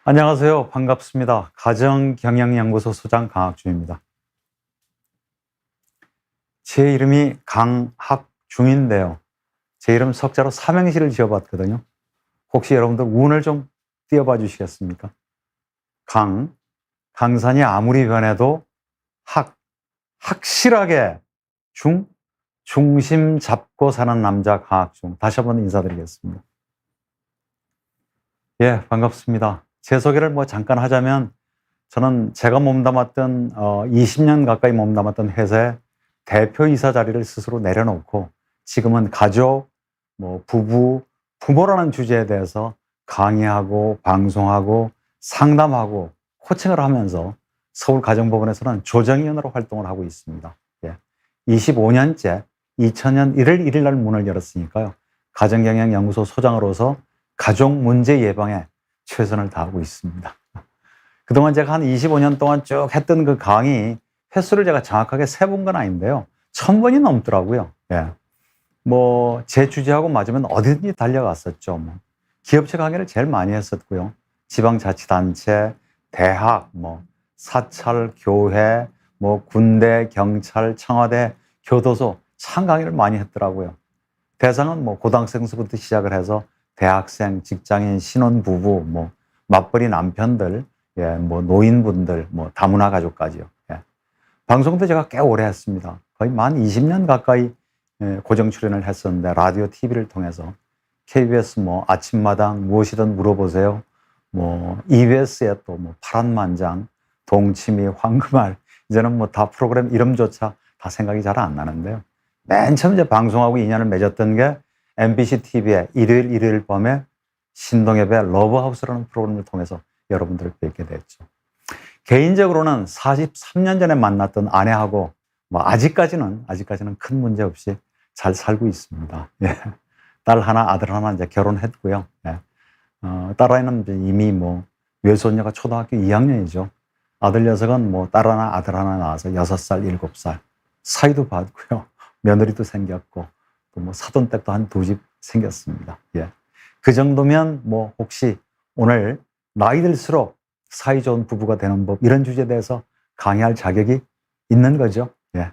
안녕하세요. 반갑습니다. 가정경영연구소 소장 강학중입니다. 제 이름이 강학중인데요. 제 이름 석자로 삼행시를 지어봤거든요. 혹시 여러분들 운을 좀 띄워봐 주시겠습니까? 강산이 아무리 변해도 확실하게 중심 잡고 사는 남자 강학중. 다시 한번 인사드리겠습니다. 예, 반갑습니다. 제 소개를 잠깐 하자면 저는 제가 몸담았던 20년 가까이 몸담았던 회사의 대표이사 자리를 스스로 내려놓고 지금은 가족, 부모라는 주제에 대해서 강의하고 방송하고 상담하고 코칭을 하면서 서울가정법원에서는 조정위원으로 활동을 하고 있습니다. 예. 25년째 2000년 1월 1일 날 문을 열었으니까요. 가정경영연구소 소장으로서 가족 문제 예방에 최선을 다하고 있습니다. 그동안 제가 한 25년 동안 쭉 했던 그 강의 횟수를 제가 정확하게 세본 건 아닌데요. 1000번이 넘더라고요. 예. 제 주제하고 맞으면 어디든지 달려갔었죠. 기업체 강의를 제일 많이 했었고요. 지방자치단체, 대학, 사찰, 교회, 군대, 경찰, 청와대, 교도소 참 강의를 많이 했더라고요. 대상은 고등학생부터 시작을 해서 대학생, 직장인, 신혼부부, 맞벌이 남편들, 예, 노인분들, 다문화 가족까지요. 예. 방송도 제가 꽤 오래 했습니다. 거의 만 20년 가까이 고정 출연을 했었는데, 라디오, TV를 통해서 KBS 아침마당 무엇이든 물어보세요. EBS에 또 파란만장, 동치미, 황금알, 이제는 다 프로그램 이름조차 다 생각이 잘 안 나는데요. 맨 처음 이제 방송하고 인연을 맺었던 게 MBC TV의 일요일 밤에 신동엽의 러브하우스라는 프로그램을 통해서 여러분들을 뵙게 됐죠. 개인적으로는 43년 전에 만났던 아내하고 아직까지는 큰 문제 없이 잘 살고 있습니다. 예. 딸 하나, 아들 하나 이제 결혼했고요. 예. 딸아이는 이미 외손녀가 초등학교 2학년이죠. 아들 녀석은 딸 하나, 아들 하나 낳아서 6살, 7살. 사이도 받고요. 며느리도 생겼고, 또 사돈댁도 한 2집 생겼습니다. 예. 그 정도면 혹시 오늘 나이 들수록 사이 좋은 부부가 되는 법, 이런 주제에 대해서 강의할 자격이 있는 거죠. 예.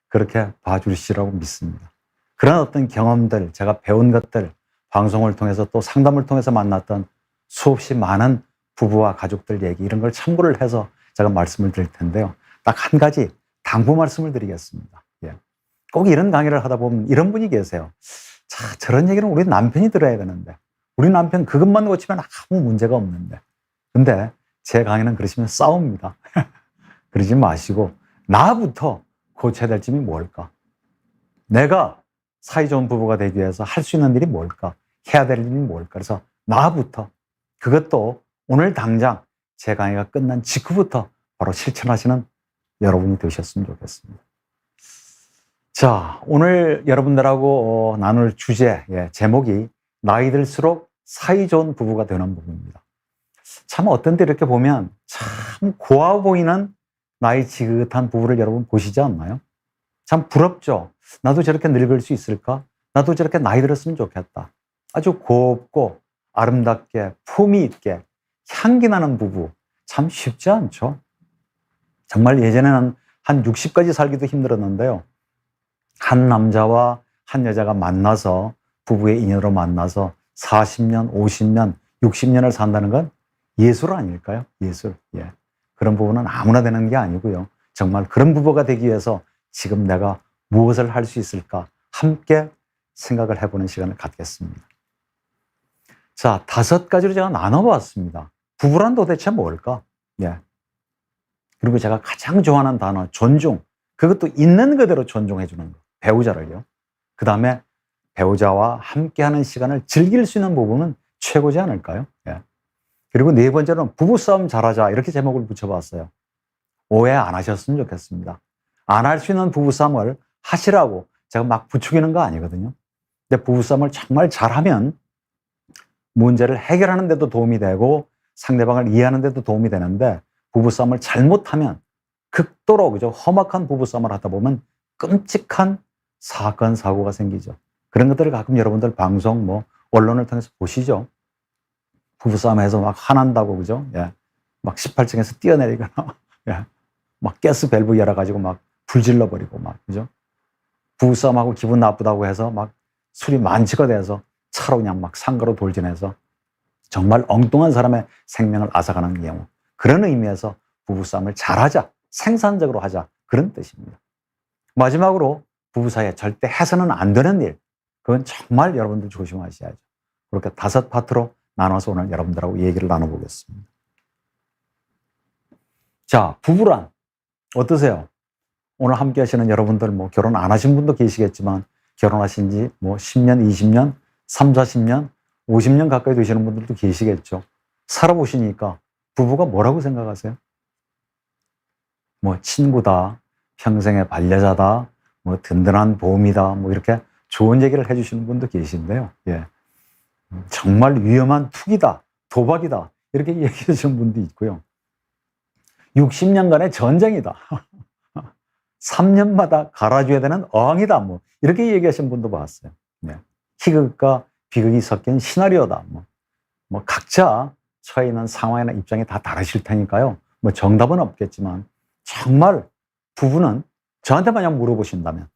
그렇게 봐주시라고 믿습니다. 그런 어떤 경험들, 제가 배운 것들, 방송을 통해서 또 상담을 통해서 만났던 수없이 많은 부부와 가족들 얘기, 이런 걸 참고를 해서 제가 말씀을 드릴 텐데요. 딱 한 가지 당부 말씀을 드리겠습니다. 예. 꼭 이런 강의를 하다 보면 이런 분이 계세요. 자, 저런 얘기는 우리 남편이 들어야 되는데, 우리 남편 그것만 고치면 아무 문제가 없는데. 근데 제 강의는 그러시면 싸웁니다. 그러지 마시고 나부터 고쳐야 될 점이 뭘까? 내가 사이좋은 부부가 되기 위해서 할 수 있는 일이 뭘까? 해야 될 일이 뭘까? 그래서 나부터, 그것도 오늘 당장 제 강의가 끝난 직후부터 바로 실천하시는 여러분이 되셨으면 좋겠습니다. 자, 오늘 여러분들하고 나눌 주제, 제목이 나이 들수록 사이좋은 부부가 되는 부부입니다. 참 어떤 때 이렇게 보면 참 고와 보이는 나이 지긋한 부부를 여러분 보시지 않나요? 참 부럽죠. 나도 저렇게 늙을 수 있을까? 나도 저렇게 나이 들었으면 좋겠다. 아주 곱고 아름답게 품위 있게 향기 나는 부부, 참 쉽지 않죠. 정말 예전에는 한 60까지 살기도 힘들었는데요. 한 남자와 한 여자가 만나서 부부의 인연으로 만나서 40년, 50년, 60년을 산다는 건 예술 아닐까요? 예술. 예. 그런 부부는 아무나 되는 게 아니고요. 정말 그런 부부가 되기 위해서 지금 내가 무엇을 할 수 있을까? 함께 생각을 해보는 시간을 갖겠습니다. 자, 5가지로 제가 나눠봤습니다. 부부란 도대체 뭘까? 예. 그리고 제가 가장 좋아하는 단어, 존중. 그것도 있는 그대로 존중해주는 거. 배우자를요. 그 다음에 배우자와 함께하는 시간을 즐길 수 있는 부분은 최고지 않을까요? 예. 그리고 4번째는 부부싸움 잘하자, 이렇게 제목을 붙여봤어요. 오해 안 하셨으면 좋겠습니다. 안 할 수 있는 부부싸움을 하시라고 제가 막 부추기는 거 아니거든요. 근데 부부싸움을 정말 잘하면 문제를 해결하는 데도 도움이 되고 상대방을 이해하는 데도 도움이 되는데, 부부싸움을 잘못하면 극도로 험악한 부부싸움을 하다 보면 끔찍한 사건, 사고가 생기죠. 그런 것들을 가끔 여러분들 방송, 언론을 통해서 보시죠. 부부싸움해서 막 화난다고, 그죠? 예. 막 18층에서 뛰어내리거나, 예. 막 가스 밸브 열어가지고 막 불질러버리고 막, 그죠? 부부싸움하고 기분 나쁘다고 해서 막 술이 만취가 돼서 차로 그냥 막 상가로 돌진해서 정말 엉뚱한 사람의 생명을 앗아가는 경우. 그런 의미에서 부부싸움을 잘하자, 생산적으로 하자, 그런 뜻입니다. 마지막으로 부부 사이에 절대 해서는 안 되는 일, 그건 정말 여러분들 조심하셔야죠. 그렇게 5파트로 나눠서 오늘 여러분들하고 얘기를 나눠보겠습니다. 자, 부부란 어떠세요? 오늘 함께 하시는 여러분들, 뭐 결혼 안 하신 분도 계시겠지만 결혼하신 지 뭐 10년, 20년, 3, 40년, 50년 가까이 되시는 분들도 계시겠죠. 살아보시니까 부부가 뭐라고 생각하세요? 뭐 친구다, 평생의 반려자다, 뭐 든든한 보험이다, 뭐 이렇게 좋은 얘기를 해주시는 분도 계신데요. 예. 정말 위험한 투기다, 도박이다, 이렇게 얘기해 주시는 분도 있고요. 60년간의 전쟁이다. 3년마다 갈아줘야 되는 어항이다. 뭐 이렇게 얘기하신 분도 봤어요. 네. 희극과 비극이 섞인 시나리오다. 뭐 각자 처해 있는 상황이나 입장이 다 다르실 테니까요. 뭐 정답은 없겠지만 정말 부부는 저한테 만약 물어보신다면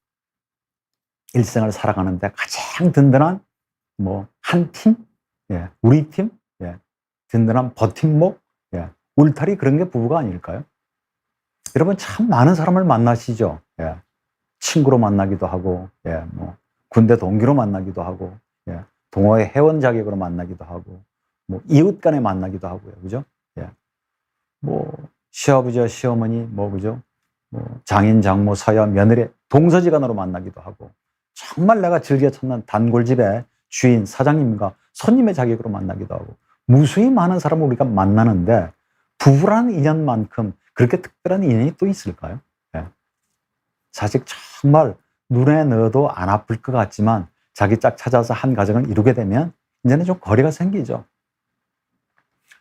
일생을 살아가는데 가장 든든한 뭐 한 팀, 예, 우리 팀, 예, 든든한 버팀목, 예, 울타리, 그런 게 부부가 아닐까요? 여러분 참 많은 사람을 만나시죠. 예. 친구로 만나기도 하고, 예, 뭐 군대 동기로 만나기도 하고, 예, 동호회 회원 자격으로 만나기도 하고, 뭐 이웃 간에 만나기도 하고요, 그죠? 예. 뭐 시아버지와 시어머니, 뭐 그죠? 뭐 장인, 장모, 사야, 며느리, 동서지간으로 만나기도 하고, 정말 내가 즐겨 찾는 단골집의 주인, 사장님과 손님의 자격으로 만나기도 하고, 무수히 많은 사람을 우리가 만나는데 부부라는 인연만큼 그렇게 특별한 인연이 또 있을까요? 네. 사실 정말 눈에 넣어도 안 아플 것 같지만 자기 짝 찾아서 한 가정을 이루게 되면 이제는 좀 거리가 생기죠.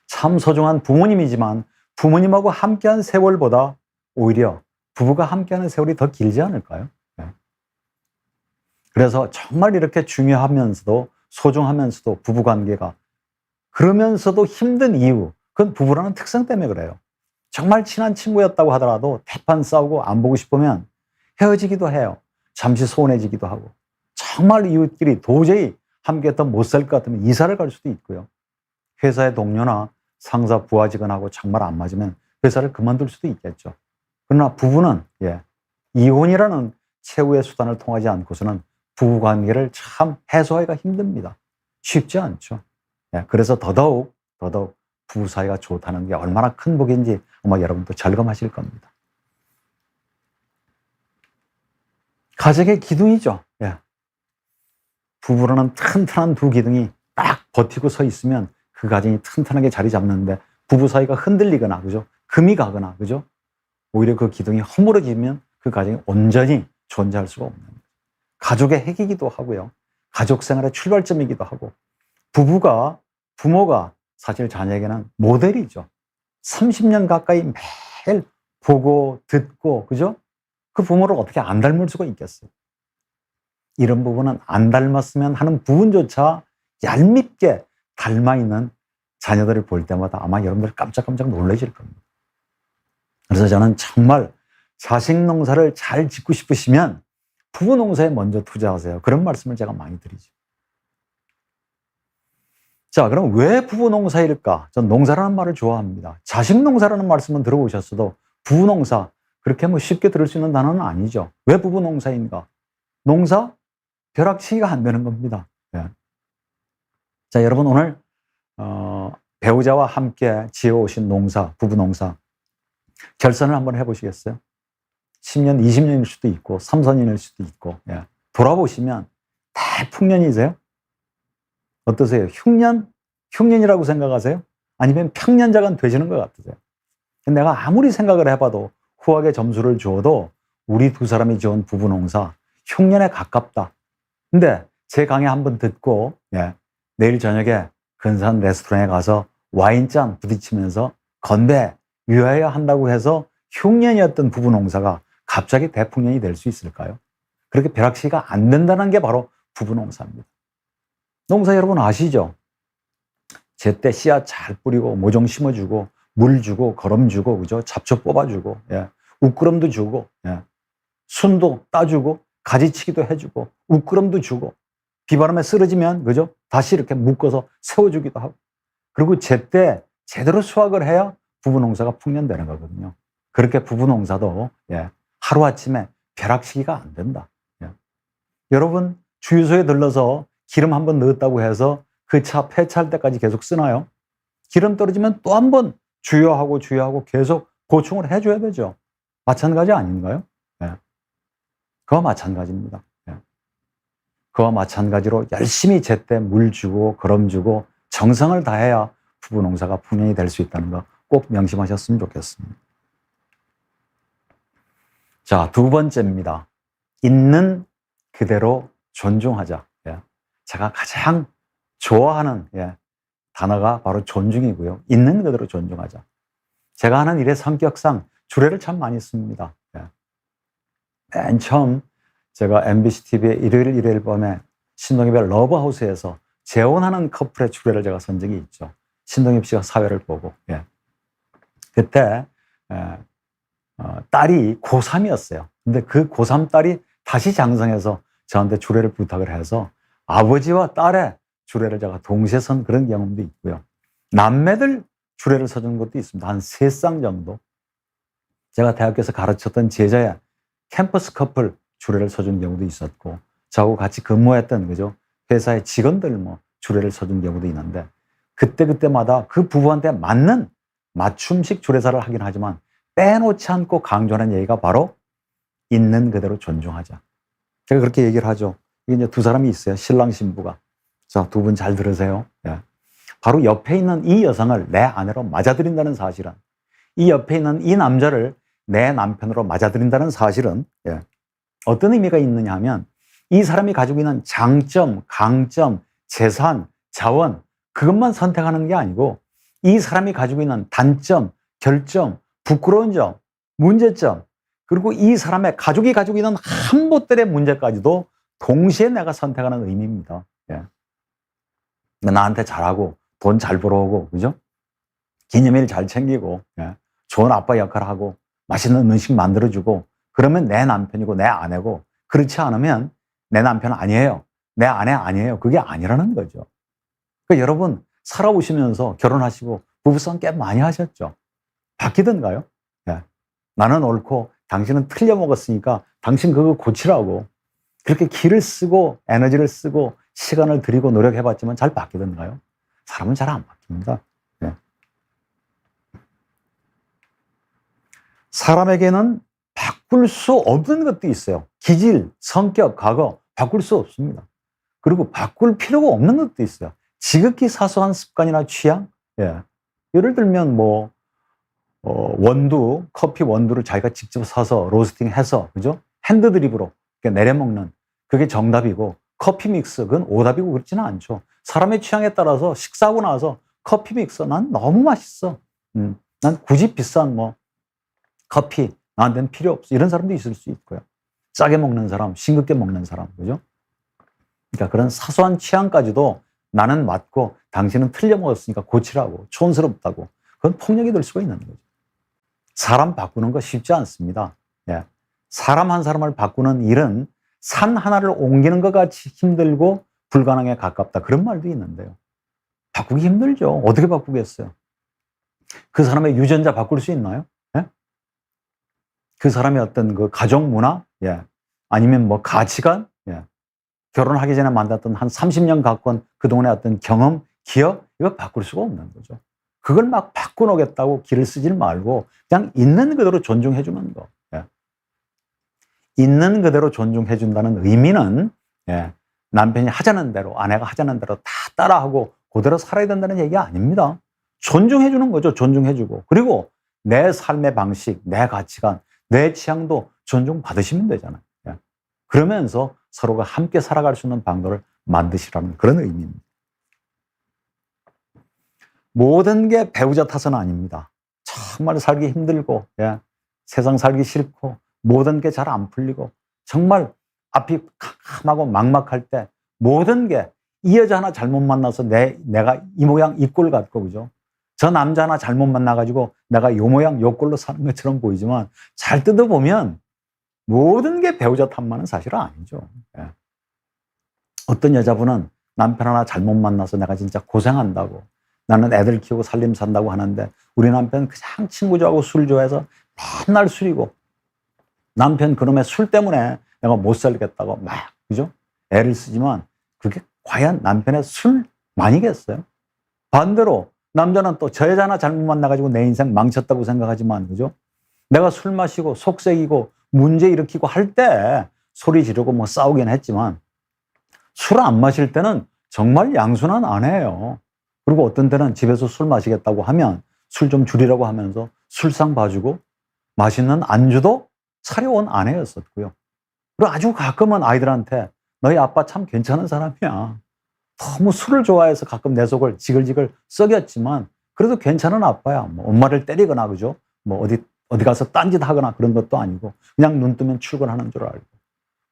참 소중한 부모님이지만 부모님하고 함께한 세월보다 오히려 부부가 함께하는 세월이 더 길지 않을까요? 네. 그래서 정말 이렇게 중요하면서도 소중하면서도 부부관계가 그러면서도 힘든 이유, 그건 부부라는 특성 때문에 그래요. 정말 친한 친구였다고 하더라도 대판 싸우고 안 보고 싶으면 헤어지기도 해요. 잠시 소원해지기도 하고. 정말 이웃끼리 도저히 함께 더 못 살 것 같으면 이사를 갈 수도 있고요. 회사의 동료나 상사, 부하 직원하고 정말 안 맞으면 회사를 그만둘 수도 있겠죠. 그러나 부부는, 예, 이혼이라는 최후의 수단을 통하지 않고서는 부부관계를 참 해소하기가 힘듭니다. 쉽지 않죠. 예, 그래서 더더욱 부부 사이가 좋다는 게 얼마나 큰 복인지 아마 여러분도 절감하실 겁니다. 가정의 기둥이죠. 예. 부부라는 튼튼한 두 기둥이 딱 버티고 서 있으면 그 가정이 튼튼하게 자리 잡는데 부부 사이가 흔들리거나, 그죠? 금이 가거나, 그죠? 오히려 그 기둥이 허물어지면 그 가정이 온전히 존재할 수가 없는 거예요. 가족의 핵이기도 하고요. 가족 생활의 출발점이기도 하고, 부모가 사실 자녀에게는 모델이죠. 30년 가까이 매일 보고 듣고, 그죠? 그 부모를 어떻게 안 닮을 수가 있겠어요? 이런 부분은 안 닮았으면 하는 부분조차 얄밉게 닮아있는 자녀들을 볼 때마다 아마 여러분들 깜짝깜짝 놀라실 겁니다. 그래서 저는 정말 자식 농사를 잘 짓고 싶으시면 부부 농사에 먼저 투자하세요. 그런 말씀을 제가 많이 드리죠. 자, 그럼 왜 부부 농사일까? 전 농사라는 말을 좋아합니다. 자식 농사라는 말씀은 들어보셨어도 부부 농사, 그렇게 뭐 쉽게 들을 수 있는 단어는 아니죠. 왜 부부 농사인가? 농사? 벼락치기가 안 되는 겁니다. 네. 자, 여러분 오늘 배우자와 함께 지어오신 농사, 부부 농사 결산을 한번 해보시겠어요? 10년, 20년일 수도 있고 3, 4년일 수도 있고, 예. 돌아보시면 대풍년이세요? 어떠세요? 흉년이라고 생각하세요? 아니면 평년자가 되시는 것 같으세요? 내가 아무리 생각을 해봐도 후하게 점수를 주어도 우리 두 사람이 지은 부부 농사 흉년에 가깝다. 근데 제 강의 한번 듣고, 예, 내일 저녁에 근사한 레스토랑에 가서 와인잔 부딪히면서 건배 유하여야 한다고 해서 흉년이었던 부부 농사가 갑자기 대풍년이 될 수 있을까요? 그렇게 벼락치기가 안 된다는 게 바로 부부 농사입니다. 농사 여러분 아시죠? 제때 씨앗 잘 뿌리고 모종 심어주고 물 주고 거름 주고 그죠? 잡초 뽑아주고 예. 우끄럼도 주고 예. 순도 따주고 가지치기도 해주고 우끄럼도 주고 비바람에 쓰러지면 그죠? 다시 이렇게 묶어서 세워주기도 하고 그리고 제때 제대로 수확을 해야 부부농사가 풍년되는 거거든요. 그렇게 부부농사도 예. 하루아침에 벼락치기가 안 된다. 예. 여러분 주유소에 들러서 기름 한번 넣었다고 해서 그 차 폐차할 때까지 계속 쓰나요? 기름 떨어지면 또 한 번 주유하고 계속 보충을 해줘야 되죠. 마찬가지 아닌가요? 예. 그와 마찬가지입니다. 예. 그와 마찬가지로 열심히 제때 물 주고 거름 주고 정성을 다해야 부부농사가 풍년이 될 수 있다는 거 꼭 명심하셨으면 좋겠습니다. 자, 두 번째입니다. 있는 그대로 존중하자. 예. 제가 가장 좋아하는 예, 단어가 바로 존중이고요. 있는 그대로 존중하자. 제가 하는 일의 성격상 주례를 참 많이 씁니다. 예. 맨 처음 제가 MBC TV의 일요일 밤에 신동엽의 러브하우스에서 재혼하는 커플의 주례를 제가 선 적이 있죠. 신동엽 씨가 사회를 보고 예. 그때 딸이 고3이었어요. 근데 그 고3 딸이 다시 장성해서 저한테 주례를 부탁을 해서 아버지와 딸의 주례를 제가 동시에 선 그런 경험도 있고요. 남매들 주례를 서준 것도 있습니다. 한 3쌍 정도. 제가 대학교에서 가르쳤던 제자의 캠퍼스 커플 주례를 서준 경우도 있었고, 저하고 같이 근무했던 그죠 회사의 직원들 뭐 주례를 서준 경우도 있는데, 그때마다 그 부부한테 맞는 맞춤식 주례사를 하긴 하지만 빼놓지 않고 강조하는 얘기가 바로 있는 그대로 존중하자. 제가 그렇게 얘기를 하죠. 이게 이제 두 사람이 있어요. 신랑 신부가. 자, 두 분 잘 들으세요. 예. 바로 옆에 있는 이 여성을 내 아내로 맞아들인다는 사실은, 이 옆에 있는 이 남자를 내 남편으로 맞아들인다는 사실은 예. 어떤 의미가 있느냐 하면, 이 사람이 가지고 있는 장점, 강점, 재산, 자원, 그것만 선택하는 게 아니고 이 사람이 가지고 있는 단점, 결점, 부끄러운 점, 문제점, 그리고 이 사람의 가족이 가지고 있는 한봇들의 문제까지도 동시에 내가 선택하는 의미입니다. 예. 나한테 잘하고 돈 잘 벌어오고 그죠? 기념일 잘 챙기고 예. 좋은 아빠 역할을 하고 맛있는 음식 만들어주고 그러면 내 남편이고 내 아내고, 그렇지 않으면 내 남편 아니에요, 내 아내 아니에요, 그게 아니라는 거죠. 그러니까 여러분 살아오시면서 결혼하시고 부부싸움 꽤 많이 하셨죠? 바뀌던가요? 예. 나는 옳고 당신은 틀려먹었으니까 당신 그거 고치라고 그렇게 기를 쓰고 에너지를 쓰고 시간을 들이고 노력해봤지만 잘 바뀌던가요? 사람은 잘 안 바뀝니다. 예. 사람에게는 바꿀 수 없는 것도 있어요. 기질, 성격, 과거 바꿀 수 없습니다. 그리고 바꿀 필요가 없는 것도 있어요. 지극히 사소한 습관이나 취향. 예. 예를 들면 뭐 원두, 커피 원두를 자기가 직접 사서 로스팅해서 그죠? 핸드드립으로 내려먹는 그게 정답이고, 커피 믹스 그건 오답이고 그렇지는 않죠. 사람의 취향에 따라서 식사하고 나서 커피 믹스 난 너무 맛있어. 난 굳이 비싼 뭐 커피 나한테는 필요 없어. 이런 사람도 있을 수 있고요. 짜게 먹는 사람, 싱겁게 먹는 사람, 그죠? 그러니까 그런 사소한 취향까지도 나는 맞고 당신은 틀려 먹었으니까 고치라고, 촌스럽다고, 그건 폭력이 될 수가 있는 거죠. 사람 바꾸는 거 쉽지 않습니다. 예. 사람 한 사람을 바꾸는 일은 산 하나를 옮기는 것 같이 힘들고 불가능에 가깝다, 그런 말도 있는데요. 바꾸기 힘들죠. 어떻게 바꾸겠어요? 그 사람의 유전자 바꿀 수 있나요? 예? 그 사람의 어떤 그 가족 문화, 예. 아니면 뭐 가치관, 예. 결혼하기 전에 만났던 한 30년 가까운 그동안의 어떤 경험, 기억, 이거 바꿀 수가 없는 거죠. 그걸 막 바꿔놓겠다고 기를 쓰지 말고 그냥 있는 그대로 존중해 주는 거. 예. 있는 그대로 존중해 준다는 의미는 예. 남편이 하자는 대로, 아내가 하자는 대로 다 따라하고 그대로 살아야 된다는 얘기가 아닙니다. 존중해 주는 거죠. 존중해 주고. 그리고 내 삶의 방식, 내 가치관, 내 취향도 존중받으시면 되잖아요. 예. 그러면서 서로가 함께 살아갈 수 있는 방도를 만드시라는 그런 의미입니다. 모든 게 배우자 탓은 아닙니다. 정말 살기 힘들고 예. 세상 살기 싫고 모든 게 잘 안 풀리고 정말 앞이 캄캄하고 막막할 때 모든 게 이 여자 하나 잘못 만나서 내가 이 모양 이 꼴 같고, 그죠? 저 남자 하나 잘못 만나가지고 내가 요 모양 요 꼴로 사는 것처럼 보이지만 잘 뜯어보면 모든 게 배우자 탓만은 사실은 아니죠. 예. 어떤 여자분은 남편 하나 잘못 만나서 내가 진짜 고생한다고, 나는 애들 키우고 살림 산다고 하는데 우리 남편은 그냥 친구들하고 술 좋아해서 맨날 술이고, 남편 그놈의 술 때문에 내가 못 살겠다고 막, 그죠? 애를 쓰지만 그게 과연 남편의 술만이겠어요? 반대로 남자는 또 저 여자 하나 잘못 만나가지고 내 인생 망쳤다고 생각하지만, 그죠? 내가 술 마시고 속색이고 문제 일으키고 할 때 소리 지르고 뭐 싸우긴 했지만 술 안 마실 때는 정말 양순한 아내예요. 그리고 어떤 때는 집에서 술 마시겠다고 하면 술 좀 줄이라고 하면서 술상 봐주고 맛있는 안주도 차려온 아내였었고요. 그리고 아주 가끔은 아이들한테 너희 아빠 참 괜찮은 사람이야. 너무 술을 좋아해서 가끔 내 속을 지글지글 썩였지만 그래도 괜찮은 아빠야. 뭐 엄마를 때리거나, 그죠? 뭐 어디 가서 딴짓 하거나 그런 것도 아니고 그냥 눈 뜨면 출근하는 줄 알고.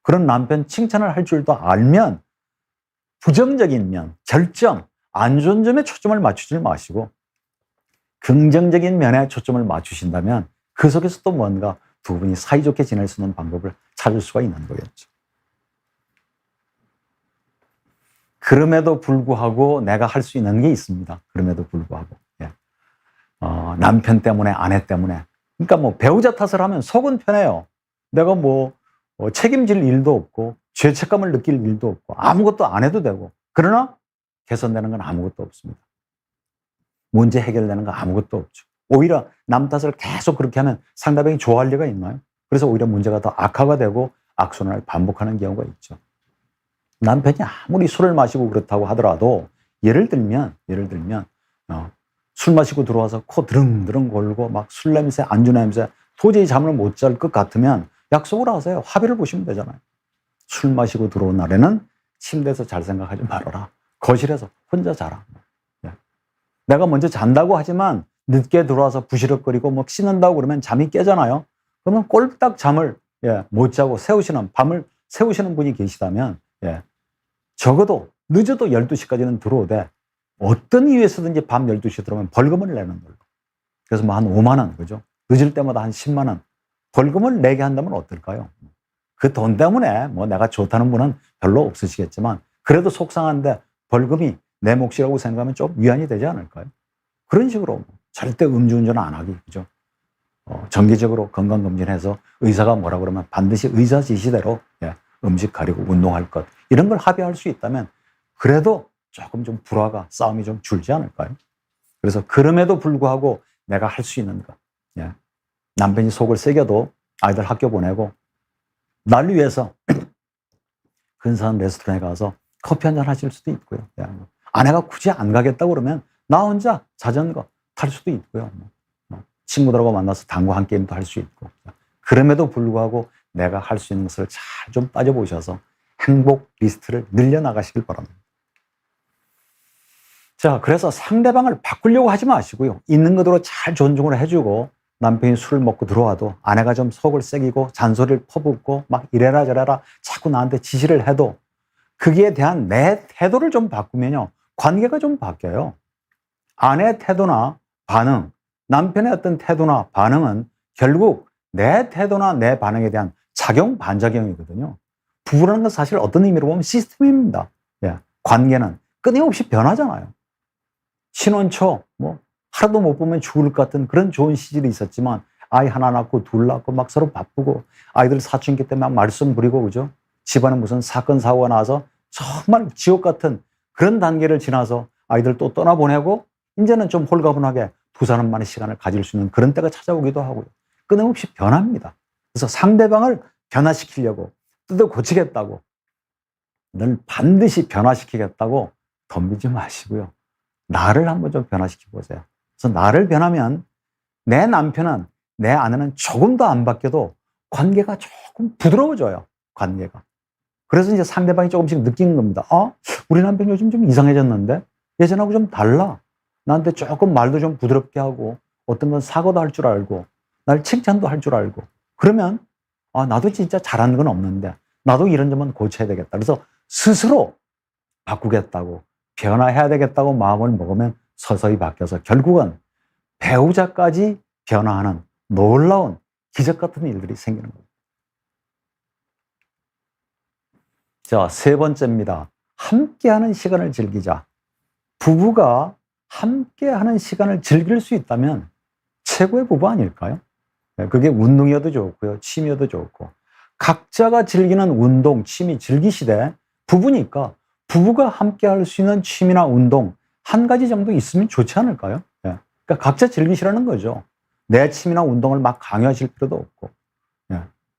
그런 남편 칭찬을 할 줄도 알면 부정적인 면, 절정, 안 좋은 점에 초점을 맞추지 마시고 긍정적인 면에 초점을 맞추신다면 그 속에서 또 뭔가 두 분이 사이좋게 지낼 수 있는 방법을 찾을 수가 있는 거겠죠. 그럼에도 불구하고 내가 할 수 있는 게 있습니다. 그럼에도 불구하고. 예. 남편 때문에, 아내 때문에. 그러니까 뭐 배우자 탓을 하면 속은 편해요. 내가 뭐 책임질 일도 없고 죄책감을 느낄 일도 없고 아무것도 안 해도 되고, 그러나 개선되는 건 아무것도 없습니다. 문제 해결되는 건 아무것도 없죠. 오히려 남 탓을 계속 그렇게 하면 상대방이 좋아할 리가 있나요? 그래서 오히려 문제가 더 악화가 되고 악순환을 반복하는 경우가 있죠. 남편이 아무리 술을 마시고 그렇다고 하더라도 예를 들면 술 마시고 들어와서 코 드릉드릉 골고 막 술 냄새, 안주 냄새, 도저히 잠을 못 잘 것 같으면 약속을 하세요. 합의를 보시면 되잖아요. 술 마시고 들어온 날에는 침대에서 잘 생각하지 말아라. 거실에서 혼자 자라. 내가 먼저 잔다고 하지만 늦게 들어와서 부시럭거리고 뭐 씻는다고 그러면 잠이 깨잖아요. 그러면 꼴딱 잠을 못 자고 밤을 새우시는 분이 계시다면 적어도 늦어도 12시까지는 들어오되 어떤 이유에서든지 밤 12시에 들어오면 벌금을 내는 걸로. 그래서 뭐 한 5만 원, 그죠? 늦을 때마다 한 10만 원 벌금을 내게 한다면 어떨까요? 그 돈 때문에 뭐 내가 좋다는 분은 별로 없으시겠지만 그래도 속상한데 벌금이 내 몫이라고 생각하면 좀 위안이 되지 않을까요? 그런 식으로 절대 음주운전 안 하기, 그죠? 정기적으로 건강검진해서 의사가 뭐라 그러면 반드시 의사 지시대로 음식 가리고 운동할 것, 이런 걸 합의할 수 있다면 그래도 조금 좀 불화가, 싸움이 좀 줄지 않을까요? 그래서 그럼에도 불구하고 내가 할 수 있는 것, 남편이 속을 새겨도 아이들 학교 보내고 날 위해서 근사한 레스토랑에 가서 커피 한잔 하실 수도 있고요. 아내가 굳이 안 가겠다고 그러면 나 혼자 자전거 탈 수도 있고요. 친구들하고 만나서 당구 한 게임도 할 수 있고. 그럼에도 불구하고 내가 할 수 있는 것을 잘 좀 따져보셔서 행복 리스트를 늘려나가시길 바랍니다. 자, 그래서 상대방을 바꾸려고 하지 마시고요. 있는 그대로 잘 존중을 해주고, 남편이 술을 먹고 들어와도 아내가 좀 속을 새기고 잔소리를 퍼붓고 막 이래라 저래라 자꾸 나한테 지시를 해도 거기에 대한 내 태도를 좀 바꾸면요, 관계가 좀 바뀌어요. 아내의 태도나 반응, 남편의 어떤 태도나 반응은 결국 내 태도나 내 반응에 대한 작용, 반작용이거든요. 부부라는 건 사실 어떤 의미로 보면 시스템입니다. 관계는 끊임없이 변하잖아요. 신혼 초, 하루도 못 보면 죽을 것 같은 그런 좋은 시절이 있었지만 아이 하나 낳고 둘 낳고 막 서로 바쁘고 아이들 사춘기 때문에 막 말썽 부리고, 그죠? 집안에 무슨 사건, 사고가 나서 정말 지옥 같은 그런 단계를 지나서 아이들 또 떠나보내고 이제는 좀 홀가분하게 두 사람만의 시간을 가질 수 있는 그런 때가 찾아오기도 하고요. 끊임없이 변합니다. 그래서 상대방을 변화시키려고 뜯어 고치겠다고, 늘 반드시 변화시키겠다고 덤비지 마시고요. 나를 한번 좀 변화시켜 보세요. 그래서 나를 변하면 내 남편은, 내 아내는 조금 더 안 바뀌어도 관계가 조금 부드러워져요. 관계가. 그래서 이제 상대방이 조금씩 느끼는 겁니다. 우리 남편 요즘 좀 이상해졌는데? 예전하고 좀 달라. 나한테 조금 말도 좀 부드럽게 하고 어떤 건 사과도 할 줄 알고 날 칭찬도 할 줄 알고. 그러면 나도 진짜 잘하는 건 없는데 나도 이런 점은 고쳐야 되겠다. 그래서 스스로 바꾸겠다고, 변화해야 되겠다고 마음을 먹으면 서서히 바뀌어서 결국은 배우자까지 변화하는 놀라운 기적 같은 일들이 생기는 겁니다. 자, 세 번째입니다. 함께하는 시간을 즐기자. 부부가 함께하는 시간을 즐길 수 있다면 최고의 부부 아닐까요? 그게 운동이어도 좋고요, 취미여도 좋고. 각자가 즐기는 운동, 취미 즐기시되 부부니까 부부가 함께할 수 있는 취미나 운동 한 가지 정도 있으면 좋지 않을까요? 그러니까 각자 즐기시라는 거죠. 내 취미나 운동을 막 강요하실 필요도 없고.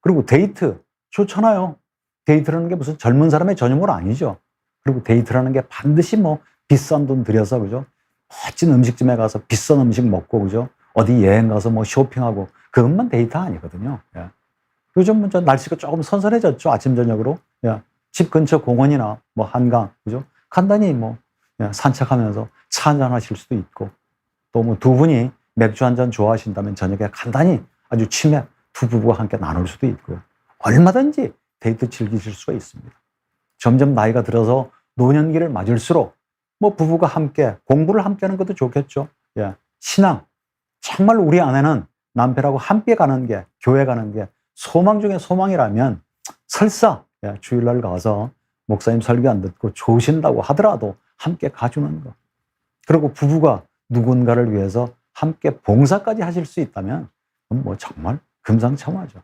그리고 데이트 좋잖아요. 데이트라는 게 무슨 젊은 사람의 전유물 아니죠. 그리고 데이트라는 게 반드시 뭐 비싼 돈 들여서, 그죠? 멋진 음식점에 가서 비싼 음식 먹고, 그죠? 어디 여행 가서 뭐 쇼핑하고, 그것만 데이트 아니거든요. 요즘 날씨가 조금 선선해졌죠. 아침, 저녁으로. 집 근처 공원이나 뭐 한강, 그죠? 간단히 뭐 산책하면서 차 한잔 하실 수도 있고, 또 뭐 두 분이 맥주 한잔 좋아하신다면 저녁에 간단히 아주 치맥 두 부부가 함께 나눌 수도 있고요. 얼마든지 데이트 즐기실 수가 있습니다. 점점 나이가 들어서 노년기를 맞을수록 뭐 부부가 함께 공부를 함께 하는 것도 좋겠죠. 신앙. 정말 우리 아내는 남편하고 함께 가는 게, 교회 가는 게 소망 중에 소망이라면 설사 주일날 가서 목사님 설교 안 듣고 좋으신다고 하더라도 함께 가주는 거. 그리고 부부가 누군가를 위해서 함께 봉사까지 하실 수 있다면 뭐 정말 금상첨화죠.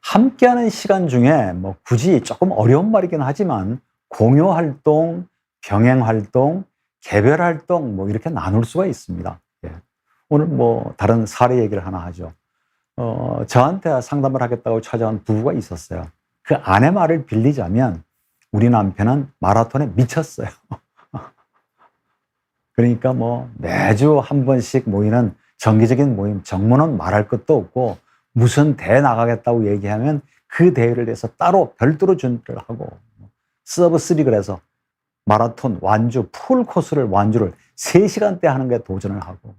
함께하는 시간 중에 뭐 굳이 조금 어려운 말이긴 하지만 공유 활동, 병행 활동, 개별 활동 뭐 이렇게 나눌 수가 있습니다. 오늘 뭐 다른 사례 얘기를 하나 하죠. 저한테 상담을 하겠다고 찾아온 부부가 있었어요. 그 아내 말을 빌리자면 우리 남편은 마라톤에 미쳤어요. 그러니까 뭐 매주 한 번씩 모이는 정기적인 모임, 정모는 말할 것도 없고 무슨 대회 나가겠다고 얘기하면 그 대회를 위해서 따로 별도로 준비를 하고, 서브3 그래서 마라톤 완주 풀 코스를 완주를 3시간대 하는 게 도전을 하고,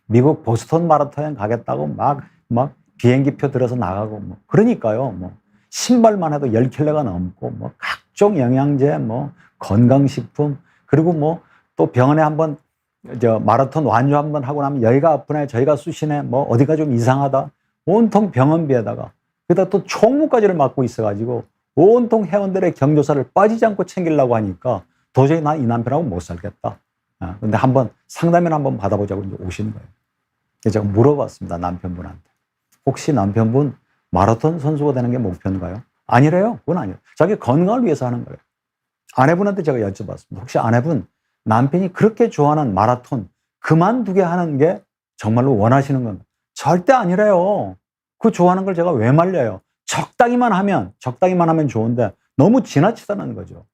미국 보스턴 마라톤에 가겠다고 막 비행기표 들어서 나가고, 뭐 그러니까요. 뭐 신발만 해도 10켤레가 넘고, 뭐 각종 영양제, 뭐 건강식품, 그리고 뭐 또 병원에 한번 마라톤 완주 한번 하고 나면 여기가 아프네, 저희가 쑤시네, 뭐 어디가 좀 이상하다, 온통 병원비에다가 그러다 또 총무까지를 맡고 있어가지고 온통 회원들의 경조사를 빠지지 않고 챙기려고 하니까 도저히 난 이 남편하고 못 살겠다. 근데 한번 상담을 한번 받아보자고 이제 오시는 거예요. 그래서 제가 물어봤습니다, 남편분한테. 혹시 남편분 마라톤 선수가 되는 게 목표인가요? 아니래요. 그건 아니에요. 자기 건강을 위해서 하는 거예요. 아내분한테 제가 여쭤봤습니다. 혹시 아내분, 남편이 그렇게 좋아하는 마라톤 그만두게 하는 게 정말로 원하시는 건가요? 절대 아니래요. 그 좋아하는 걸 제가 왜 말려요? 적당히만 하면 좋은데 너무 지나치다는 거죠.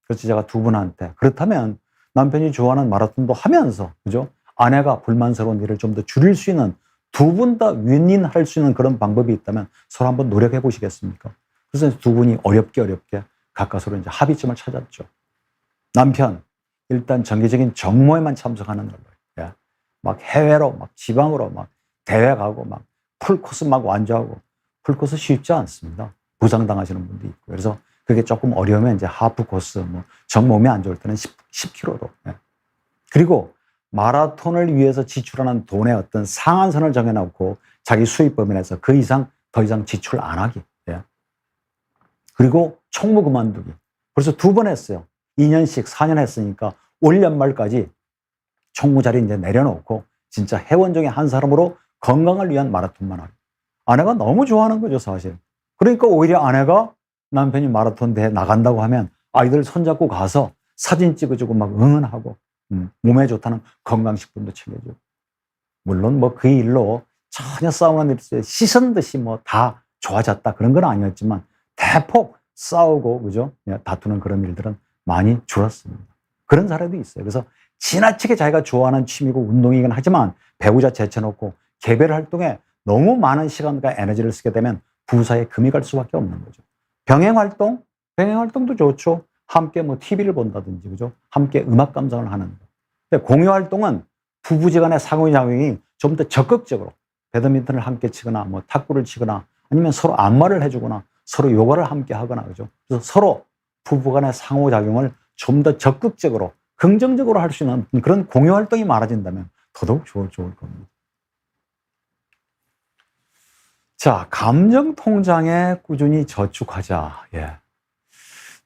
그래서 제가 두 분한테, 그렇다면 남편이 좋아하는 마라톤도 하면서, 그죠? 아내가 불만스러운 일을 좀 더 줄일 수 있는, 두 분 다 윈윈할 수 있는 그런 방법이 있다면 서로 한번 노력해 보시겠습니까? 그래서 두 분이 어렵게 가까스로 이제 합의점을 찾았죠. 남편, 일단 정기적인 정모에만 참석하는 걸로. 막 해외로, 막 지방으로, 막 대회 가고, 막 풀코스 막 완주하고. 풀코스 쉽지 않습니다. 부상당하시는 분도 있고. 그래서 그게 조금 어려우면 이제 하프 코스, 뭐 정몸이 안 좋을 때는 10km도. 그리고 마라톤을 위해서 지출하는 돈의 어떤 상한선을 정해놓고 자기 수입 범위 내에서 그 이상 더 이상 지출 안 하기. 그리고 총무 그만두기. 그래서 2번 했어요. 2년씩 4년 했으니까 올 연말까지 총무 자리 이제 내려놓고 진짜 회원 중에 한 사람으로 건강을 위한 마라톤만 하기. 아내가 너무 좋아하는 거죠, 사실. 그러니까 오히려 아내가 남편이 마라톤 대회 나간다고 하면 아이들 손잡고 가서 사진 찍어주고 막 응원하고, 몸에 좋다는 건강식품도 챙겨주고. 물론 뭐 그 일로 전혀 싸우는 일이 씻은 듯이 뭐 다 좋아졌다 그런 건 아니었지만 대폭 싸우고, 그죠? 다투는 그런 일들은 많이 줄었습니다. 그런 사례도 있어요. 그래서 지나치게 자기가 좋아하는 취미고 운동이긴 하지만 배우자 제쳐놓고 개별 활동에 너무 많은 시간과 에너지를 쓰게 되면 부부 사이에 금이 갈 수밖에 없는 거죠. 병행 활동도 좋죠. 함께 뭐 TV를 본다든지, 그죠? 함께 음악 감상을 하는 거. 근데 공유 활동은 부부지간의 상호작용이 좀 더 적극적으로 배드민턴을 함께 치거나 뭐 탁구를 치거나 아니면 서로 안마를 해주거나 서로 요가를 함께 하거나, 그죠? 그래서 서로 부부 간의 상호작용을 좀 더 적극적으로, 긍정적으로 할 수 있는 그런 공유 활동이 많아진다면 더더욱 좋을 겁니다. 자, 감정 통장에 꾸준히 저축하자. 예.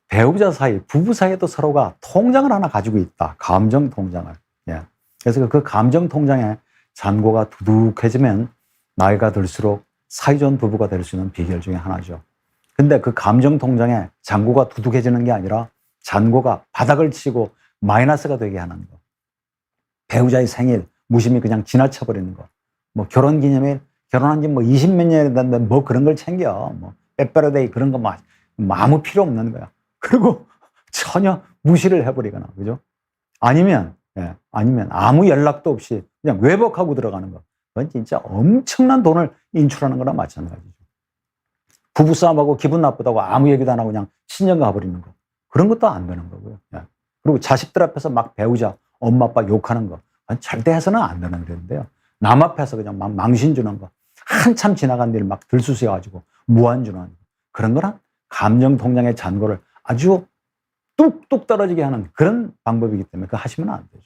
배우자 사이, 부부 사이에도 서로가 통장을 하나 가지고 있다. 감정 통장을. 예. 그래서 그 감정 통장에 잔고가 두둑해지면 나이가 들수록 사이좋은 부부가 될 수 있는 비결 중에 하나죠. 근데 그 감정 통장에 잔고가 두둑해지는 게 아니라 잔고가 바닥을 치고 마이너스가 되게 하는 거. 배우자의 생일 무심히 그냥 지나쳐 버리는 거. 뭐 결혼 기념일, 결혼한 지 뭐 20몇 년이 됐는데 뭐 그런 걸 챙겨. 뭐 빼빼로데이 그런 거 아무 필요 없는 거야. 그리고 전혀 무시를 해버리거나, 그죠? 아니면 아무 연락도 없이 그냥 외박하고 들어가는 거. 그건 진짜 엄청난 돈을 인출하는 거나 마찬가지죠. 부부싸움하고 기분 나쁘다고 아무 얘기도 안 하고 그냥 친정 가버리는 거. 그런 것도 안 되는 거고요. 그리고 자식들 앞에서 막 배우자, 엄마, 아빠 욕하는 거. 절대 해서는 안 되는 일인데요. 남 앞에서 그냥 막 망신 주는 거. 한참 지나간 일 막 들쑤셔가지고 무한 주는 그런 거랑 감정 통장의 잔고를 아주 뚝뚝 떨어지게 하는 그런 방법이기 때문에 그거 하시면 안 되죠.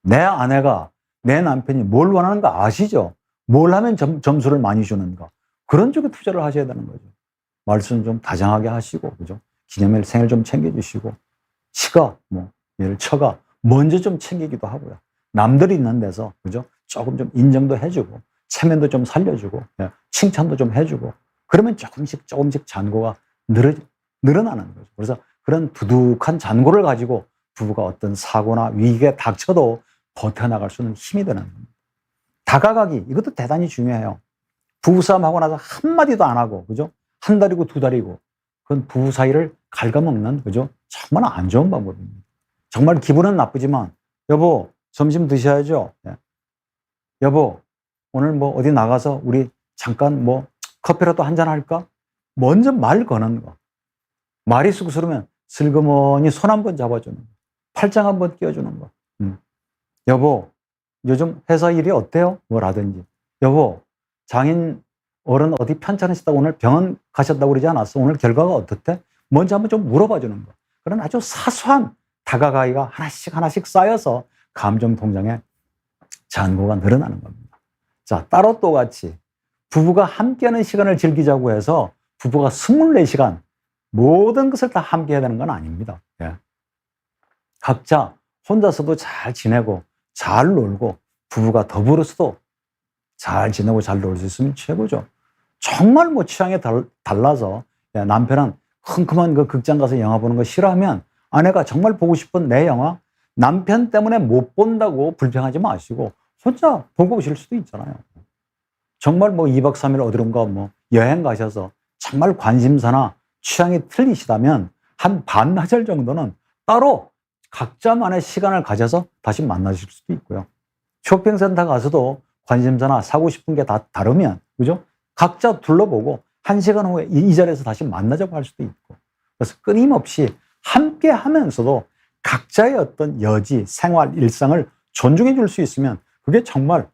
내 아내가, 내 남편이 뭘 원하는 거 아시죠? 뭘 하면 점수를 많이 주는 거. 그런 쪽에 투자를 하셔야 되는 거죠. 말씀 좀 다정하게 하시고, 그죠? 기념일, 생일 좀 챙겨주시고, 처가 먼저 좀 챙기기도 하고요. 남들이 있는 데서, 그죠? 조금 좀 인정도 해주고, 체면도 좀 살려주고, 칭찬도 좀 해주고, 그러면 조금씩 잔고가 늘어나는 거죠. 그래서 그런 두둑한 잔고를 가지고 부부가 어떤 사고나 위기에 닥쳐도 버텨나갈 수 있는 힘이 되는 겁니다. 다가가기, 이것도 대단히 중요해요. 부부싸움 하고 나서 한마디도 안 하고, 그죠? 한 달이고 두 달이고, 그건 부부 사이를 갉아먹는, 그죠? 정말 안 좋은 방법입니다. 정말 기분은 나쁘지만, 여보, 점심 드셔야죠. 여보, 오늘 뭐 어디 나가서 우리 잠깐 뭐 커피라도 한잔 할까? 먼저 말 거는 거. 말이 쑥스러우면 슬그머니 손 한번 잡아주는 거. 팔짱 한번 끼워주는 거. 여보, 요즘 회사 일이 어때요? 뭐라든지. 여보, 장인 어른 어디 편찮으시다고 오늘 병원 가셨다고 그러지 않았어? 오늘 결과가 어떻대? 먼저 한번 좀 물어봐 주는 거. 그런 아주 사소한 다가가기가 하나씩 쌓여서 감정 통장에 잔고가 늘어나는 겁니다. 자, 따로 또 같이 부부가 함께하는 시간을 즐기자고 해서 부부가 24시간 모든 것을 다 함께 해야 되는 건 아닙니다. 각자 혼자서도 잘 지내고 잘 놀고 부부가 더불어서도 잘 지내고 잘 놀 수 있으면 최고죠. 정말 뭐 취향이 달라서 남편은 컴컴한 그 극장 가서 영화 보는 거 싫어하면 아내가 정말 보고 싶은 내 영화 남편 때문에 못 본다고 불평하지 마시고 혼자 보고 오실 수도 있잖아요. 정말 뭐 2박 3일 어디론가 뭐 여행 가셔서 정말 관심사나 취향이 틀리시다면 한 반나절 정도는 따로 각자만의 시간을 가져서 다시 만나실 수도 있고요. 쇼핑센터 가서도 관심사나 사고 싶은 게 다 다르면, 그죠? 각자 둘러보고 1시간 후에 이 자리에서 다시 만나자고 할 수도 있고. 그래서 끊임없이 함께 하면서도 각자의 어떤 여지, 생활, 일상을 존중해 줄 수 있으면 그게 정말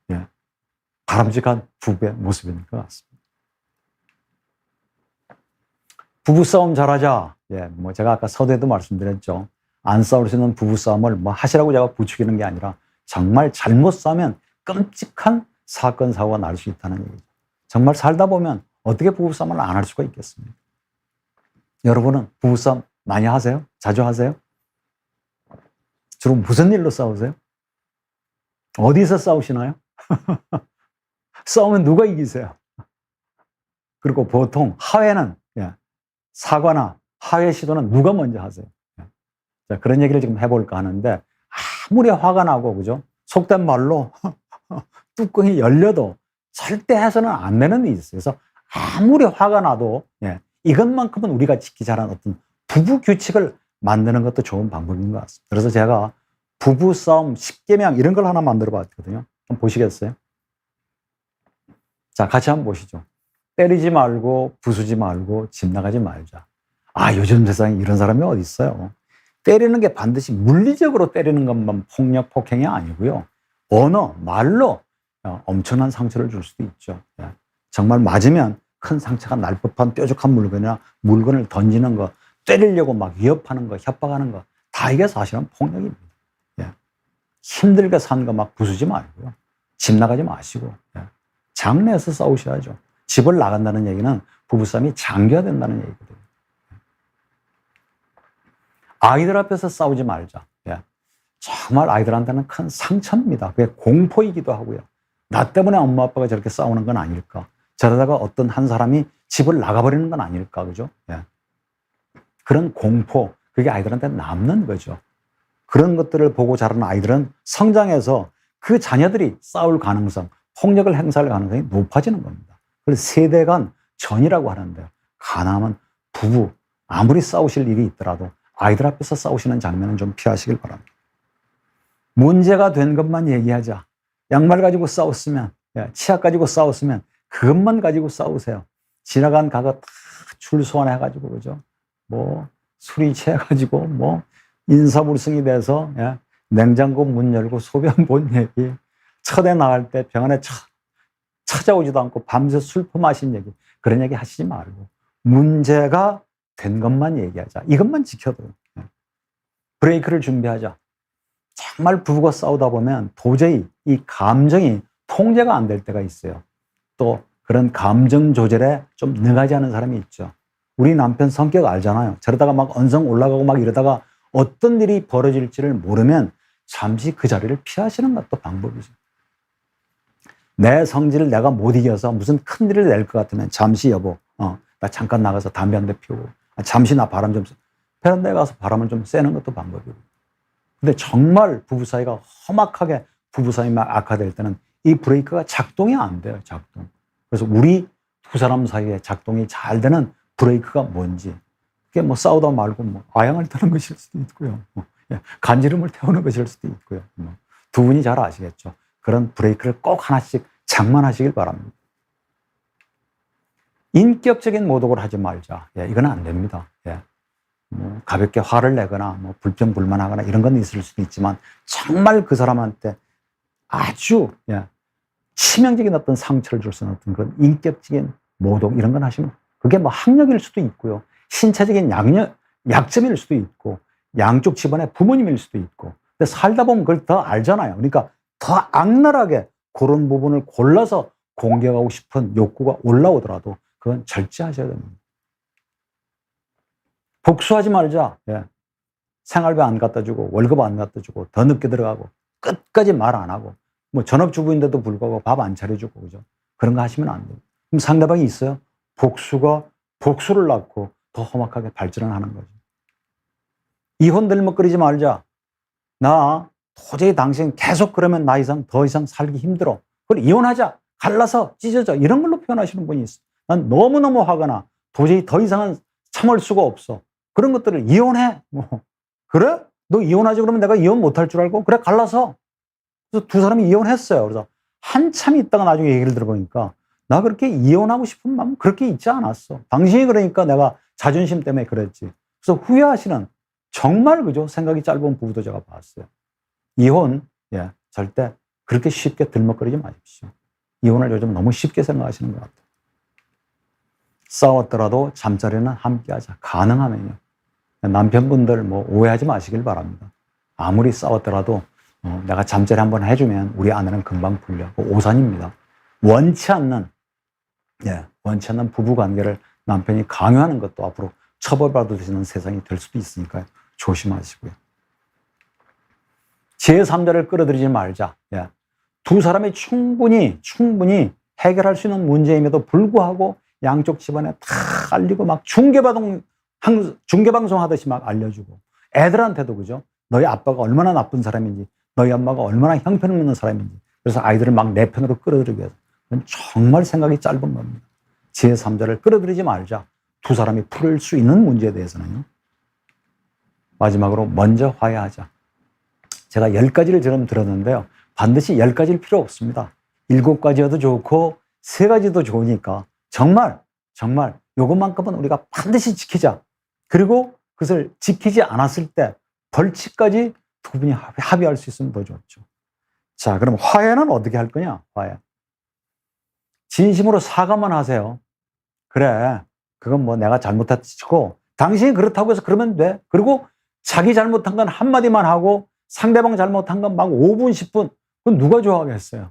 바람직한 부부의 모습인 것 같습니다. 부부싸움 잘하자. 뭐 제가 아까 서두에도 말씀드렸죠. 안 싸울 수 있는 부부싸움을 뭐 하시라고 제가 부추기는 게 아니라 정말 잘못 싸우면 끔찍한 사건, 사고가 날 수 있다는 얘기죠. 정말 살다 보면 어떻게 부부싸움을 안 할 수가 있겠습니까? 여러분은 부부싸움 많이 하세요? 자주 하세요? 주로 무슨 일로 싸우세요? 어디서 싸우시나요? 싸우면 누가 이기세요? 그리고 보통 하회는 사과나 하회 시도는 누가 먼저 하세요? 자, 그런 얘기를 지금 해볼까 하는데 아무리 화가 나고, 그죠? 속된 말로 뚜껑이 열려도 절대 해서는 안 되는 일이 있어요. 그래서 아무리 화가 나도 이것만큼은 우리가 지키자 하는 어떤 부부 규칙을 만드는 것도 좋은 방법인 것 같습니다. 그래서 제가 부부싸움 10계명 이런 걸 하나 만들어 봤거든요. 한번 보시겠어요? 자, 같이 한번 보시죠. 때리지 말고 부수지 말고 집 나가지 말자. 아, 요즘 세상에 이런 사람이 어디 있어요? 때리는 게 반드시 물리적으로 때리는 것만 폭력, 폭행이 아니고요. 언어, 말로 엄청난 상처를 줄 수도 있죠. 정말 맞으면 큰 상처가 날 법한 뾰족한 물건이나 물건을 던지는 거, 때리려고 막 위협하는 거, 협박하는 거, 다 이게 사실은 폭력입니다. 예. 힘들게 산 거 막 부수지 말고요. 집 나가지 마시고, 예. 장래에서 싸우셔야죠. 집을 나간다는 얘기는 부부싸움이 장기화 된다는 얘기거든요. 아이들 앞에서 싸우지 말자. 예. 정말 아이들한테는 큰 상처입니다. 그게 공포이기도 하고요. 나 때문에 엄마 아빠가 저렇게 싸우는 건 아닐까. 저러다가 어떤 한 사람이 집을 나가버리는 건 아닐까. 그죠? 예. 그런 공포, 그게 아이들한테 남는 거죠. 그런 것들을 보고 자라는 아이들은 성장해서 그 자녀들이 싸울 가능성, 폭력을 행사할 가능성이 높아지는 겁니다. 그래서 세대 간 전이라고 하는데요. 가능하면 부부, 아무리 싸우실 일이 있더라도 아이들 앞에서 싸우시는 장면은 좀 피하시길 바랍니다. 문제가 된 것만 얘기하자. 양말 가지고 싸웠으면, 치약 가지고 싸웠으면 그것만 가지고 싸우세요. 지나간 가가 다 출소환해가지고, 그죠? 뭐, 술이 취해가지고, 뭐, 인사불성이 돼서, 냉장고 문 열고 소변 본 얘기, 첫애 나갈 때 병원에 찾아오지도 않고 밤새 술퍼 마신 얘기, 그런 얘기 하시지 말고, 문제가 된 것만 얘기하자. 이것만 지켜도. 브레이크를 준비하자. 정말 부부가 싸우다 보면 도저히 이 감정이 통제가 안 될 때가 있어요. 또 그런 감정 조절에 좀 능하지 않은 사람이 있죠. 우리 남편 성격 알잖아요. 저러다가 막 언성 올라가고 막 이러다가 어떤 일이 벌어질지를 모르면 잠시 그 자리를 피하시는 것도 방법이죠. 내 성질을 내가 못 이겨서 무슨 큰 일을 낼 것 같으면 잠시 여보, 나 잠깐 나가서 담배 한 대 피우고, 잠시 나 바람 좀, 베란다에 가서 바람을 좀 쐬는 것도 방법이고. 근데 정말 부부 사이가 험악하게 부부 사이만 악화될 때는 이 브레이크가 작동이 안 돼요, 작동. 그래서 우리 두 사람 사이에 작동이 잘 되는 브레이크가 뭔지. 그게 뭐 싸우다 말고 뭐 아양을 타는 것일 수도 있고요. 간지럼을 태우는 것일 수도 있고요. 두 분이 잘 아시겠죠. 그런 브레이크를 꼭 하나씩 장만하시길 바랍니다. 인격적인 모독을 하지 말자. 이건 안 됩니다. 뭐 가볍게 화를 내거나 뭐 불평불만하거나 이런 건 있을 수도 있지만 정말 그 사람한테 아주 치명적인 어떤 상처를 줄 수 있는 어떤 그런 인격적인 모독 이런 건 하시면 그게 뭐 학력일 수도 있고요. 신체적인 약점일 수도 있고 양쪽 집안의 부모님일 수도 있고 근데 살다 보면 그걸 더 알잖아요. 그러니까 더 악랄하게 그런 부분을 골라서 공격하고 싶은 욕구가 올라오더라도 그건 절제하셔야 됩니다. 복수하지 말자. 생활비 안 갖다 주고 월급 안 갖다 주고 더 늦게 들어가고 끝까지 말 안 하고 뭐 전업주부인데도 불구하고 밥 안 차려주고 그죠? 그런 거 하시면 안 돼요. 그럼 상대방이 있어요. 복수가 복수를 낳고 더 험악하게 발전을 하는 거죠. 이혼 들먹거리지 말자. 나 도저히 당신 계속 그러면 나 이상 더 이상 살기 힘들어. 그럼 이혼하자. 갈라서 찢어져. 이런 걸로 표현하시는 분이 있어. 난 너무너무 화가 나. 도저히 더 이상은 참을 수가 없어. 그런 것들을 이혼해. 뭐. 그래? 너 이혼하지 그러면 내가 이혼 못할 줄 알고? 그래, 갈라서. 그래서 두 사람이 이혼했어요. 그래서 한참 있다가 나중에 얘기를 들어보니까 나 그렇게 이혼하고 싶은 마음 그렇게 있지 않았어. 당신이 그러니까 내가 자존심 때문에 그랬지. 그래서 후회하시는 정말 그죠? 생각이 짧은 부부도 제가 봤어요. 이혼, 절대 그렇게 쉽게 들먹거리지 마십시오. 이혼을 요즘 너무 쉽게 생각하시는 것 같아요. 싸웠더라도 잠자리는 함께 하자. 가능하면요. 남편분들 뭐 오해하지 마시길 바랍니다. 아무리 싸웠더라도 내가 잠자리 한번 해주면 우리 아내는 금방 풀려. 오산입니다. 원치 않는 부부관계를 남편이 강요하는 것도 앞으로 처벌받으시는 세상이 될 수도 있으니까요. 조심하시고요. 제3자를 끌어들이지 말자. 두 사람이 충분히 해결할 수 있는 문제임에도 불구하고 양쪽 집안에 다 알리고 막 중계방송 하듯이 막 알려주고 애들한테도 그죠? 너희 아빠가 얼마나 나쁜 사람인지 너희 엄마가 얼마나 형편없는 사람인지 그래서 아이들을 막 내 편으로 끌어들이기 위해서 정말 생각이 짧은 겁니다. 제3자를 끌어들이지 말자. 두 사람이 풀을 수 있는 문제에 대해서는요. 마지막으로 먼저 화해하자. 제가 10가지를 지금 들었는데요. 반드시 10가지일 필요 없습니다. 7가지여도 좋고 3가지도 좋으니까 정말 요것만큼은 우리가 반드시 지키자. 그리고 그것을 지키지 않았을 때 벌칙까지 두 분이 합의할 수 있으면 더 좋죠. 자, 그럼 화해는 어떻게 할 거냐? 화해. 진심으로 사과만 하세요. 그래, 그건 뭐 내가 잘못했고 당신이 그렇다고 해서 그러면 돼. 그리고 자기 잘못한 건 한마디만 하고 상대방 잘못한 건 막 5분, 10분. 그건 누가 좋아하겠어요?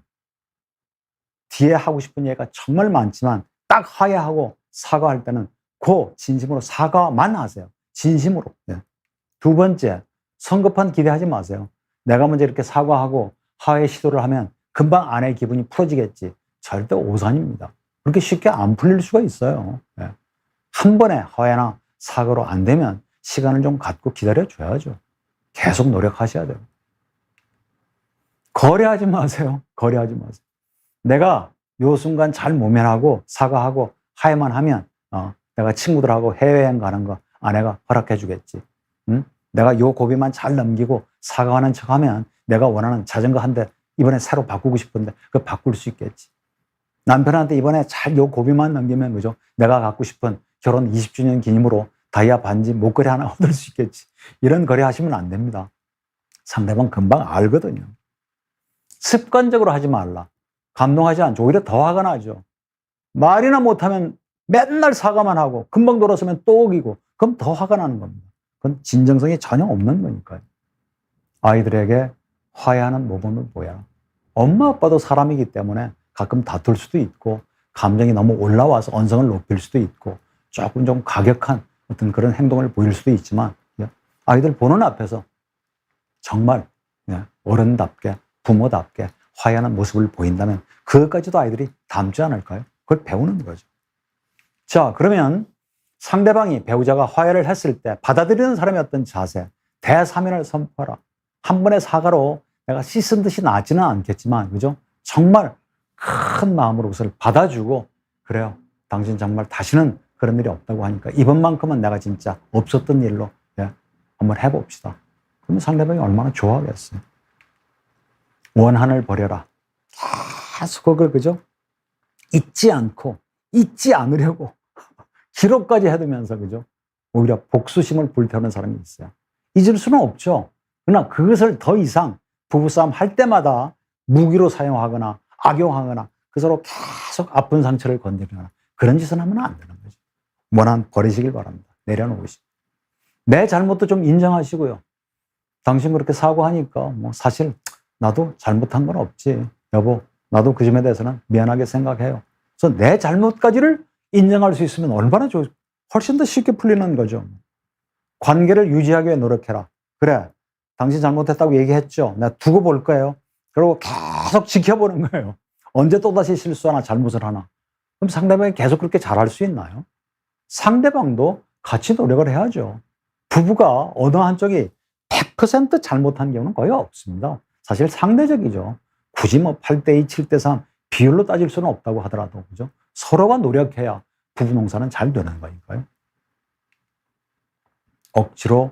뒤에 하고 싶은 얘기가 정말 많지만 딱 화해하고 사과할 때는 진심으로 사과만 하세요. 진심으로. 네. 두 번째, 성급한 기대하지 마세요. 내가 먼저 이렇게 사과하고 화해 시도를 하면 금방 아내의 기분이 풀어지겠지. 절대 오산입니다. 그렇게 쉽게 안 풀릴 수가 있어요. 네. 한 번에 화해나 사과로 안 되면 시간을 좀 갖고 기다려줘야죠. 계속 노력하셔야 돼요. 거래하지 마세요. 거래하지 마세요. 내가 요 순간 잘 모면하고 사과하고 화해만 하면 내가 친구들하고 해외여행 가는 거 아내가 허락해 주겠지. 응? 내가 요 고비만 잘 넘기고 사과하는 척하면 내가 원하는 자전거 한 대 이번에 새로 바꾸고 싶은데 그거 바꿀 수 있겠지. 남편한테 이번에 잘 요 고비만 넘기면 그죠? 내가 갖고 싶은 결혼 20주년 기념으로 다이아 반지 목걸이 하나 얻을 수 있겠지. 이런 거래 하시면 안 됩니다. 상대방 금방 알거든요. 습관적으로 하지 말라. 감동하지 않죠. 오히려 더 화가 나죠. 말이나 못하면 맨날 사과만 하고 금방 돌아서면 또 어기고 그럼 더 화가 나는 겁니다. 그건 진정성이 전혀 없는 거니까요. 아이들에게 화해하는 모범은 뭐야? 엄마 아빠도 사람이기 때문에 가끔 다툴 수도 있고 감정이 너무 올라와서 언성을 높일 수도 있고 조금 좀 가격한 어떤 그런 행동을 보일 수도 있지만 아이들 보는 앞에서 정말 어른답게 부모답게 화해하는 모습을 보인다면 그것까지도 아이들이 닮지 않을까요? 그걸 배우는 거죠. 자, 그러면 상대방이 배우자가 화해를 했을 때 받아들이는 사람의 어떤 자세, 대사면을 선포하라. 한 번의 사과로 내가 씻은 듯이 나지는 않겠지만, 그죠? 정말 큰 마음으로 그것을 받아주고, 그래요. 당신 정말 다시는 그런 일이 없다고 하니까 이번만큼은 내가 진짜 없었던 일로 한번 해봅시다. 그러면 상대방이 얼마나 좋아하겠어요. 원한을 버려라. 계속 그걸 그죠? 잊지 않고 잊지 않으려고 기록까지 해두면서 그죠? 오히려 복수심을 불태우는 사람이 있어요. 잊을 수는 없죠. 그러나 그것을 더 이상 부부싸움 할 때마다 무기로 사용하거나 악용하거나 그 서로 계속 아픈 상처를 건드리거나 그런 짓을 하면 안 되는 거죠. 원한 버리시길 바랍니다. 내려놓으시고. 내 잘못도 좀 인정하시고요. 당신 그렇게 사과하니까 뭐 사실 나도 잘못한 건 없지. 여보, 나도 그 점에 대해서는 미안하게 생각해요. 그래서 내 잘못까지를 인정할 수 있으면 얼마나 훨씬 더 쉽게 풀리는 거죠. 관계를 유지하기 위해 노력해라. 그래, 당신 잘못했다고 얘기했죠. 내가 두고 볼 거예요. 그리고 계속 지켜보는 거예요. 언제 또다시 실수하나 잘못을 하나. 그럼 상대방이 계속 그렇게 잘할 수 있나요? 상대방도 같이 노력을 해야죠. 부부가 어느 한쪽이 100% 잘못한 경우는 거의 없습니다. 사실 상대적이죠. 굳이 뭐 8대2, 7대3 비율로 따질 수는 없다고 하더라도, 그죠? 서로가 노력해야 부부 농사는 잘 되는 거니까요. 억지로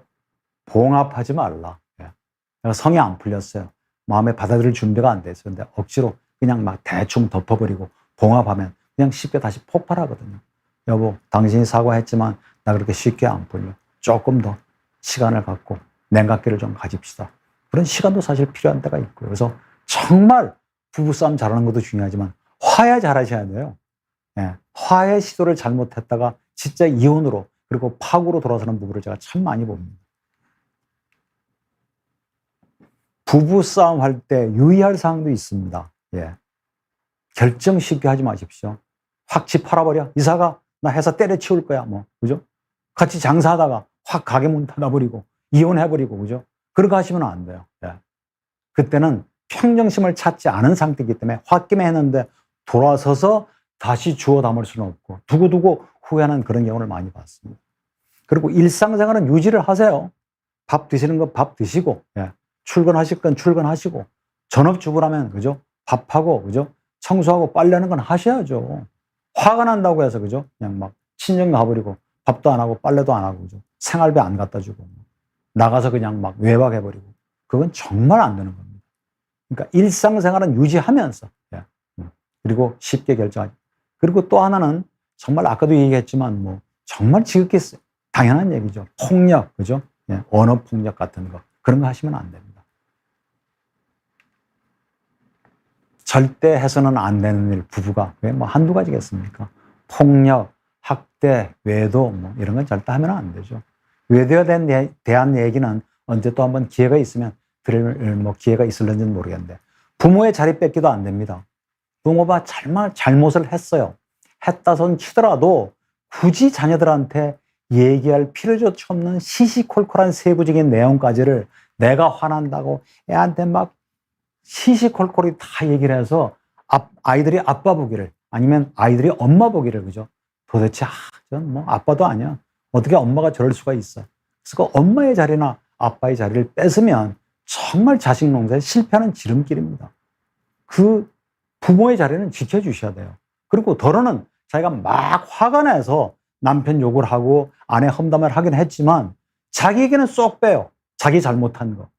봉합하지 말라. 내가 성이 안 풀렸어요. 마음에 받아들일 준비가 안 됐어요. 근데 억지로 그냥 막 대충 덮어버리고 봉합하면 그냥 쉽게 다시 폭발하거든요. 여보, 당신이 사과했지만 나 그렇게 쉽게 안 풀려. 조금 더 시간을 갖고 냉각기를 좀 가집시다. 그런 시간도 사실 필요한 때가 있고요. 그래서 정말 부부싸움 잘하는 것도 중요하지만 화해 잘하셔야 돼요. 화해 시도를 잘못했다가 진짜 이혼으로 그리고 파국으로 돌아서는 부부를 제가 참 많이 봅니다. 부부싸움 할 때 유의할 사항도 있습니다. 결정 쉽게 하지 마십시오. 확 집 팔아버려. 이사가 나 회사 때려치울 거야. 뭐, 그죠? 같이 장사하다가 확 가게 문 닫아버리고 이혼해버리고, 그죠? 그렇게 하시면 안 돼요. 그때는 평정심을 찾지 않은 상태이기 때문에 홧김에 했는데 돌아서서 다시 주워 담을 수는 없고 두고두고 후회하는 그런 경우를 많이 봤습니다. 그리고 일상생활은 유지를 하세요. 밥 드시는 거 밥 드시고, 출근하실 건 출근하시고, 전업주부라면, 그죠? 밥하고, 그죠? 청소하고 빨래하는 건 하셔야죠. 화가 난다고 해서, 그죠? 그냥 막 친정 가버리고 밥도 안 하고 빨래도 안 하고, 그죠? 생활비 안 갖다 주고, 나가서 그냥 막 외박해버리고. 그건 정말 안 되는 겁니다. 그러니까 일상생활은 유지하면서, 그리고 쉽게 결정하죠. 그리고 또 하나는 정말 아까도 얘기했지만 뭐 정말 지극히 당연한 얘기죠. 폭력, 그죠? 언어 폭력 같은 거. 그런 거 하시면 안 됩니다. 절대 해서는 안 되는 일, 부부가. 그게 뭐 한두 가지겠습니까? 폭력, 학대, 외도 뭐 이런 건 절대 하면 안 되죠. 외도에 대한 얘기는 언제 또 한번 기회가 있으면 들을 뭐 기회가 있을는지는 모르겠는데 부모의 자리 뺏기도 안 됩니다. 부모가 잘못을 했어요. 했다 손 치더라도 굳이 자녀들한테 얘기할 필요조차 없는 시시콜콜한 세부적인 내용까지를 내가 화난다고 애한테 막 시시콜콜이 다 얘기를 해서 아이들이 아빠 보기를 아니면 아이들이 엄마 보기를 그죠? 도대체 전 뭐 아빠도 아니야. 어떻게 엄마가 저럴 수가 있어. 그래서 그 엄마의 자리나 아빠의 자리를 뺏으면 정말 자식 농사에 실패하는 지름길입니다. 그 부모의 자리는 지켜주셔야 돼요. 그리고 더러는 자기가 막 화가 나서 남편 욕을 하고 아내 험담을 하긴 했지만 자기에게는 쏙 빼요. 자기 잘못한 거.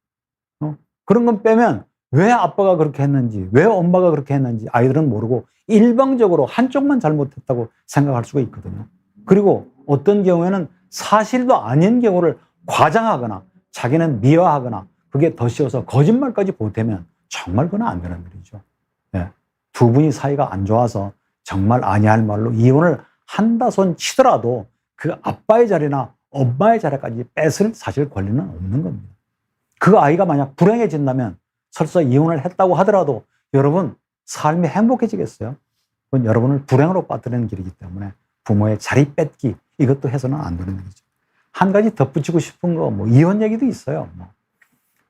그런 건 빼면 왜 아빠가 그렇게 했는지, 왜 엄마가 그렇게 했는지 아이들은 모르고 일방적으로 한쪽만 잘못했다고 생각할 수가 있거든요. 그리고 어떤 경우에는 사실도 아닌 경우를 과장하거나 자기는 미화하거나 그게 더 씌워서 거짓말까지 보태면 정말 그건 안 되는 일이죠. 예. 두 분이 사이가 안 좋아서 정말 아니할 말로 이혼을 한다 손 치더라도 그 아빠의 자리나 엄마의 자리까지 뺏을 사실 권리는 없는 겁니다. 그 아이가 만약 불행해진다면 설사 이혼을 했다고 하더라도 여러분 삶이 행복해지겠어요? 그건 여러분을 불행으로 빠뜨리는 길이기 때문에 부모의 자리 뺏기 이것도 해서는 안 되는 일이죠. 한 가지 덧붙이고 싶은 거 뭐 이혼 얘기도 있어요. 뭐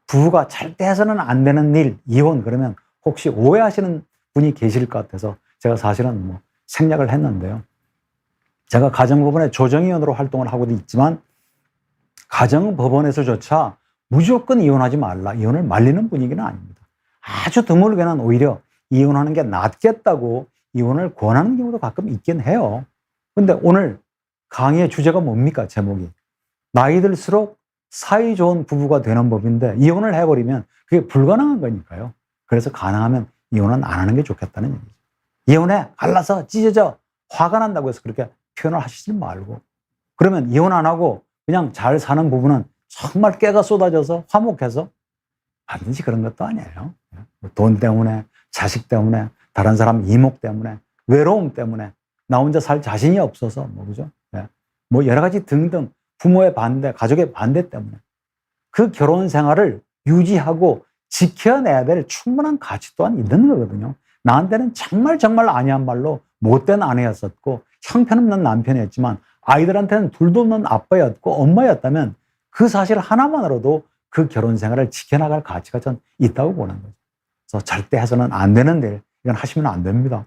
부부가 절대 해서는 안 되는 일 이혼 그러면 혹시 오해하시는 분이 계실 것 같아서 제가 사실은 뭐 생략을 했는데요. 제가 가정법원의 조정위원으로 활동을 하고도 있지만 가정법원에서조차 무조건 이혼하지 말라 이혼을 말리는 분위기는 아닙니다. 아주 드물게는 오히려 이혼하는 게 낫겠다고 이혼을 권하는 경우도 가끔 있긴 해요. 근데 오늘 강의의 주제가 뭡니까? 제목이 나이 들수록 사이 좋은 부부가 되는 법인데 이혼을 해버리면 그게 불가능한 거니까요. 그래서 가능하면 이혼은 안 하는 게 좋겠다는 얘기죠. 이혼해 갈라서 찢어져 화가 난다고 해서 그렇게 표현을 하시지 말고 그러면 이혼 안 하고 그냥 잘 사는 부부는 정말 깨가 쏟아져서 화목해서 반드시 그런 것도 아니에요. 돈 때문에 자식 때문에 다른 사람 이목 때문에 외로움 때문에 나 혼자 살 자신이 없어서 뭐 그죠? 뭐 여러 가지 등등 부모의 반대, 가족의 반대 때문에 그 결혼 생활을 유지하고 지켜내야 될 충분한 가치 또한 있는 거거든요. 나한테는 정말 아니한 말로 못된 아내였었고 형편없는 남편이었지만 아이들한테는 둘도 없는 아빠였고 엄마였다면 그 사실 하나만으로도 그 결혼 생활을 지켜나갈 가치가 전 있다고 보는 거죠. 그래서 절대 해서는 안 되는 일, 이건 하시면 안 됩니다.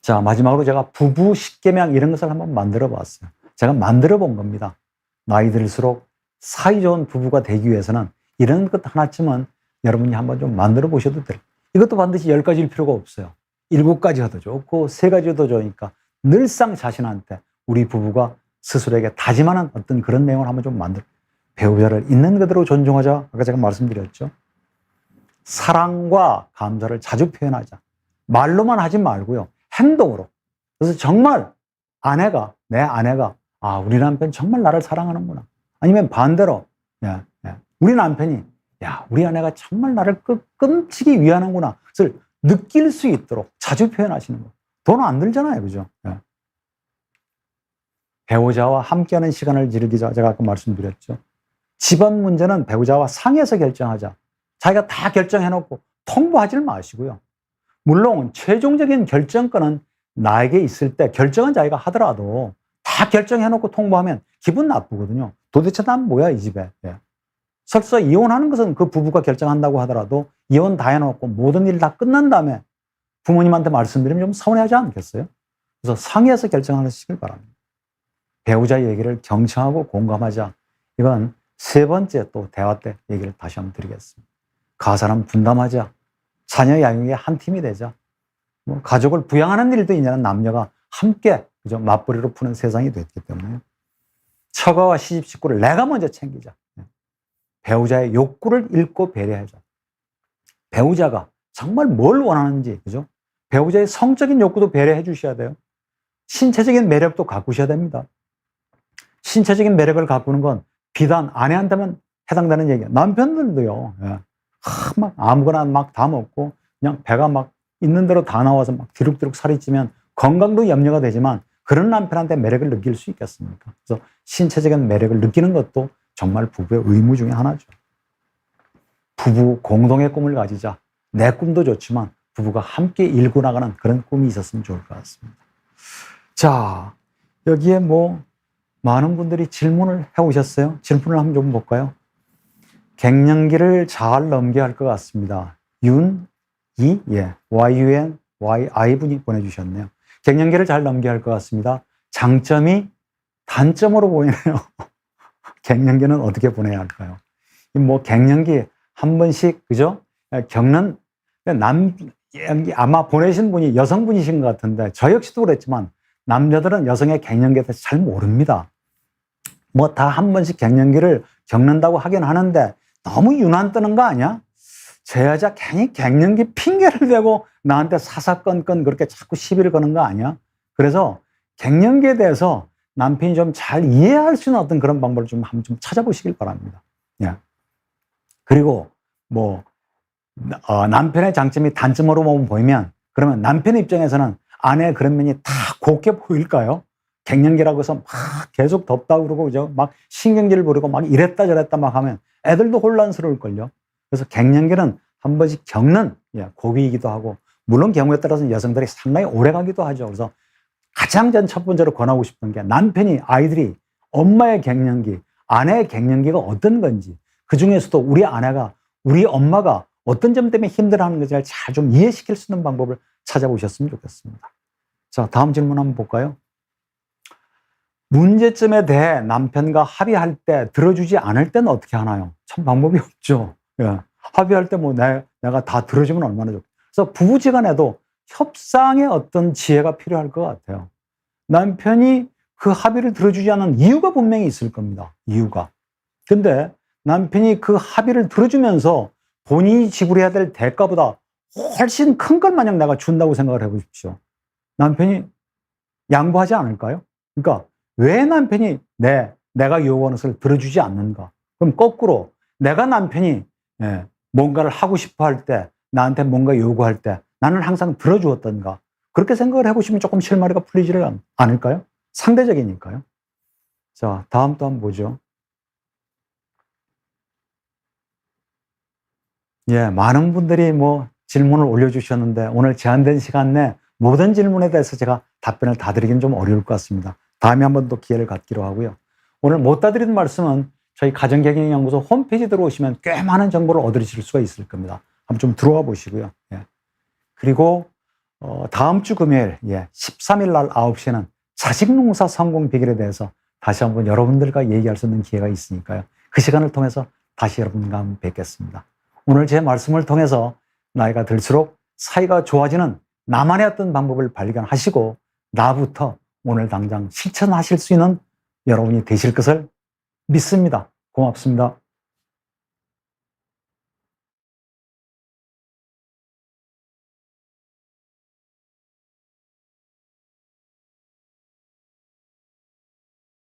자, 마지막으로 제가 부부 10계명 이런 것을 한번 만들어 봤어요. 제가 만들어 본 겁니다. 나이 들수록 사이 좋은 부부가 되기 위해서는 이런 것 하나쯤은 여러분이 한번 좀 만들어 보셔도 돼요. 이것도 반드시 10가지일 필요가 없어요. 7가지 해도 좋고 3가지 해도 좋으니까 늘상 자신한테 우리 부부가 스스로에게 다짐하는 어떤 그런 내용을 한번 좀 만들어 배우자를 있는 그대로 존중하자. 아까 제가 말씀드렸죠. 사랑과 감사를 자주 표현하자. 말로만 하지 말고요. 행동으로. 그래서 정말 내 아내가 우리 남편 정말 나를 사랑하는구나. 아니면 반대로 우리 남편이 우리 아내가 정말 나를 끔찍이 위하는구나. 그래서 느낄 수 있도록 자주 표현하시는 거. 돈 안 들잖아요. 그죠? 배우자와 함께하는 시간을 즐기자. 제가 아까 말씀드렸죠. 집안 문제는 배우자와 상의해서 결정하자. 자기가 다 결정해놓고 통보하지 마시고요. 물론 최종적인 결정권은 나에게 있을 때 결정은 자기가 하더라도 다 결정해놓고 통보하면 기분 나쁘거든요. 도대체 난 뭐야 이 집에. 설사 이혼하는 것은 그 부부가 결정한다고 하더라도 이혼 다 해놓고 모든 일 다 끝난 다음에 부모님한테 말씀드리면 좀 서운해하지 않겠어요? 그래서 상의해서 결정하시길 바랍니다. 배우자의 얘기를 경청하고 공감하자. 이건 3번째 또 대화 때 얘기를 다시 한번 드리겠습니다. 가사는 분담하자. 자녀 양육의 한 팀이 되자. 뭐 가족을 부양하는 일도 있냐는 남녀가 함께 그죠? 맞벌이로 푸는 세상이 됐기 때문에 처가와 시집 식구를 내가 먼저 챙기자. 배우자의 욕구를 읽고 배려하자. 배우자가 정말 뭘 원하는지 그죠? 배우자의 성적인 욕구도 배려해 주셔야 돼요. 신체적인 매력도 가꾸셔야 됩니다. 신체적인 매력을 가꾸는 건 비단 아내한테만 해당되는 얘기예요. 남편들도요. 막 아무거나 막 다 먹고 그냥 배가 막 있는 대로 다 나와서 막 뒤룩뒤룩 살이 찌면 건강도 염려가 되지만 그런 남편한테 매력을 느낄 수 있겠습니까? 그래서 신체적인 매력을 느끼는 것도 정말 부부의 의무 중에 하나죠. 부부 공동의 꿈을 가지자. 내 꿈도 좋지만 부부가 함께 일구 나가는 그런 꿈이 있었으면 좋을 것 같습니다. 자, 여기에 뭐 많은 분들이 질문을 해오셨어요. 질문을 한번 좀 볼까요? 갱년기를 잘 넘겨야 할 것 같습니다. YUNYI 분이 보내주셨네요. 갱년기를 잘 넘겨야 할 것 같습니다. 장점이 단점으로 보이네요. 갱년기는 어떻게 보내야 할까요? 뭐 갱년기 한 번씩 그죠? 겪는 아마 보내신 분이 여성분이신 것 같은데 저 역시도 그랬지만 남자들은 여성의 갱년기에 대해서 잘 모릅니다. 뭐 다 한 번씩 갱년기를 겪는다고 하긴 하는데 너무 유난 뜨는 거 아니야? 저 여자 괜히 갱년기 핑계를 대고 나한테 사사건건 그렇게 자꾸 시비를 거는 거 아니야? 그래서 갱년기에 대해서 남편이 좀 잘 이해할 수 있는 어떤 그런 방법을 좀 한번 좀 찾아보시길 바랍니다. 예. 그리고 뭐 남편의 장점이 단점으로 보이면 그러면 남편 입장에서는 아내의 그런 면이 다 곱게 보일까요? 갱년기라고 해서 막 계속 덥다고 그러고 그죠? 막 신경질 부리고 막 이랬다 저랬다 막 하면 애들도 혼란스러울걸요. 그래서 갱년기는 한 번씩 겪는 고비이기도 하고 물론 경우에 따라서는 여성들이 상당히 오래 가기도 하죠. 그래서 가장 전 첫 번째로 권하고 싶은 게 남편이 아이들이 엄마의 갱년기, 아내의 갱년기가 어떤 건지 그중에서도 우리 아내가 우리 엄마가 어떤 점 때문에 힘들어하는 건지를 잘 좀 이해시킬 수 있는 방법을 찾아보셨으면 좋겠습니다. 자, 다음 질문 한번 볼까요? 문제점에 대해 남편과 합의할 때 들어주지 않을 때는 어떻게 하나요? 참 방법이 없죠. 예. 합의할 때 뭐 내가 다 들어주면 얼마나 좋겠어요. 그래서 부부지간에도 협상의 어떤 지혜가 필요할 것 같아요. 남편이 그 합의를 들어주지 않은 이유가 분명히 있을 겁니다. 이유가. 근데 남편이 그 합의를 들어주면서 본인이 지불해야 될 대가보다 훨씬 큰 걸 만약 내가 준다고 생각을 해보십시오. 남편이 양보하지 않을까요? 그러니까 왜 남편이 내가 요구하는 것을 들어주지 않는가? 그럼 거꾸로 내가 남편이 뭔가를 하고 싶어 할 때, 나한테 뭔가 요구할 때 나는 항상 들어주었던가? 그렇게 생각을 해보시면 조금 실마리가 풀리지를 않을까요? 상대적이니까요. 자, 다음 또 한번 보죠. 예, 많은 분들이 뭐 질문을 올려주셨는데 오늘 제한된 시간 내 모든 질문에 대해서 제가 답변을 다 드리기는 좀 어려울 것 같습니다. 다음에 한 번 더 기회를 갖기로 하고요. 오늘 못 다 드린 말씀은 저희 가정경영연구소 홈페이지 들어오시면 꽤 많은 정보를 얻으실 수가 있을 겁니다. 한번 좀 들어와 보시고요. 예. 그리고 다음 주 금요일 13일 날 9시에는 자식농사 성공 비결에 대해서 다시 한번 여러분들과 얘기할 수 있는 기회가 있으니까요. 그 시간을 통해서 다시 여러분과 한번 뵙겠습니다. 오늘 제 말씀을 통해서 나이가 들수록 사이가 좋아지는 나만의 어떤 방법을 발견하시고 나부터 오늘 당장 실천하실 수 있는 여러분이 되실 것을 믿습니다. 고맙습니다.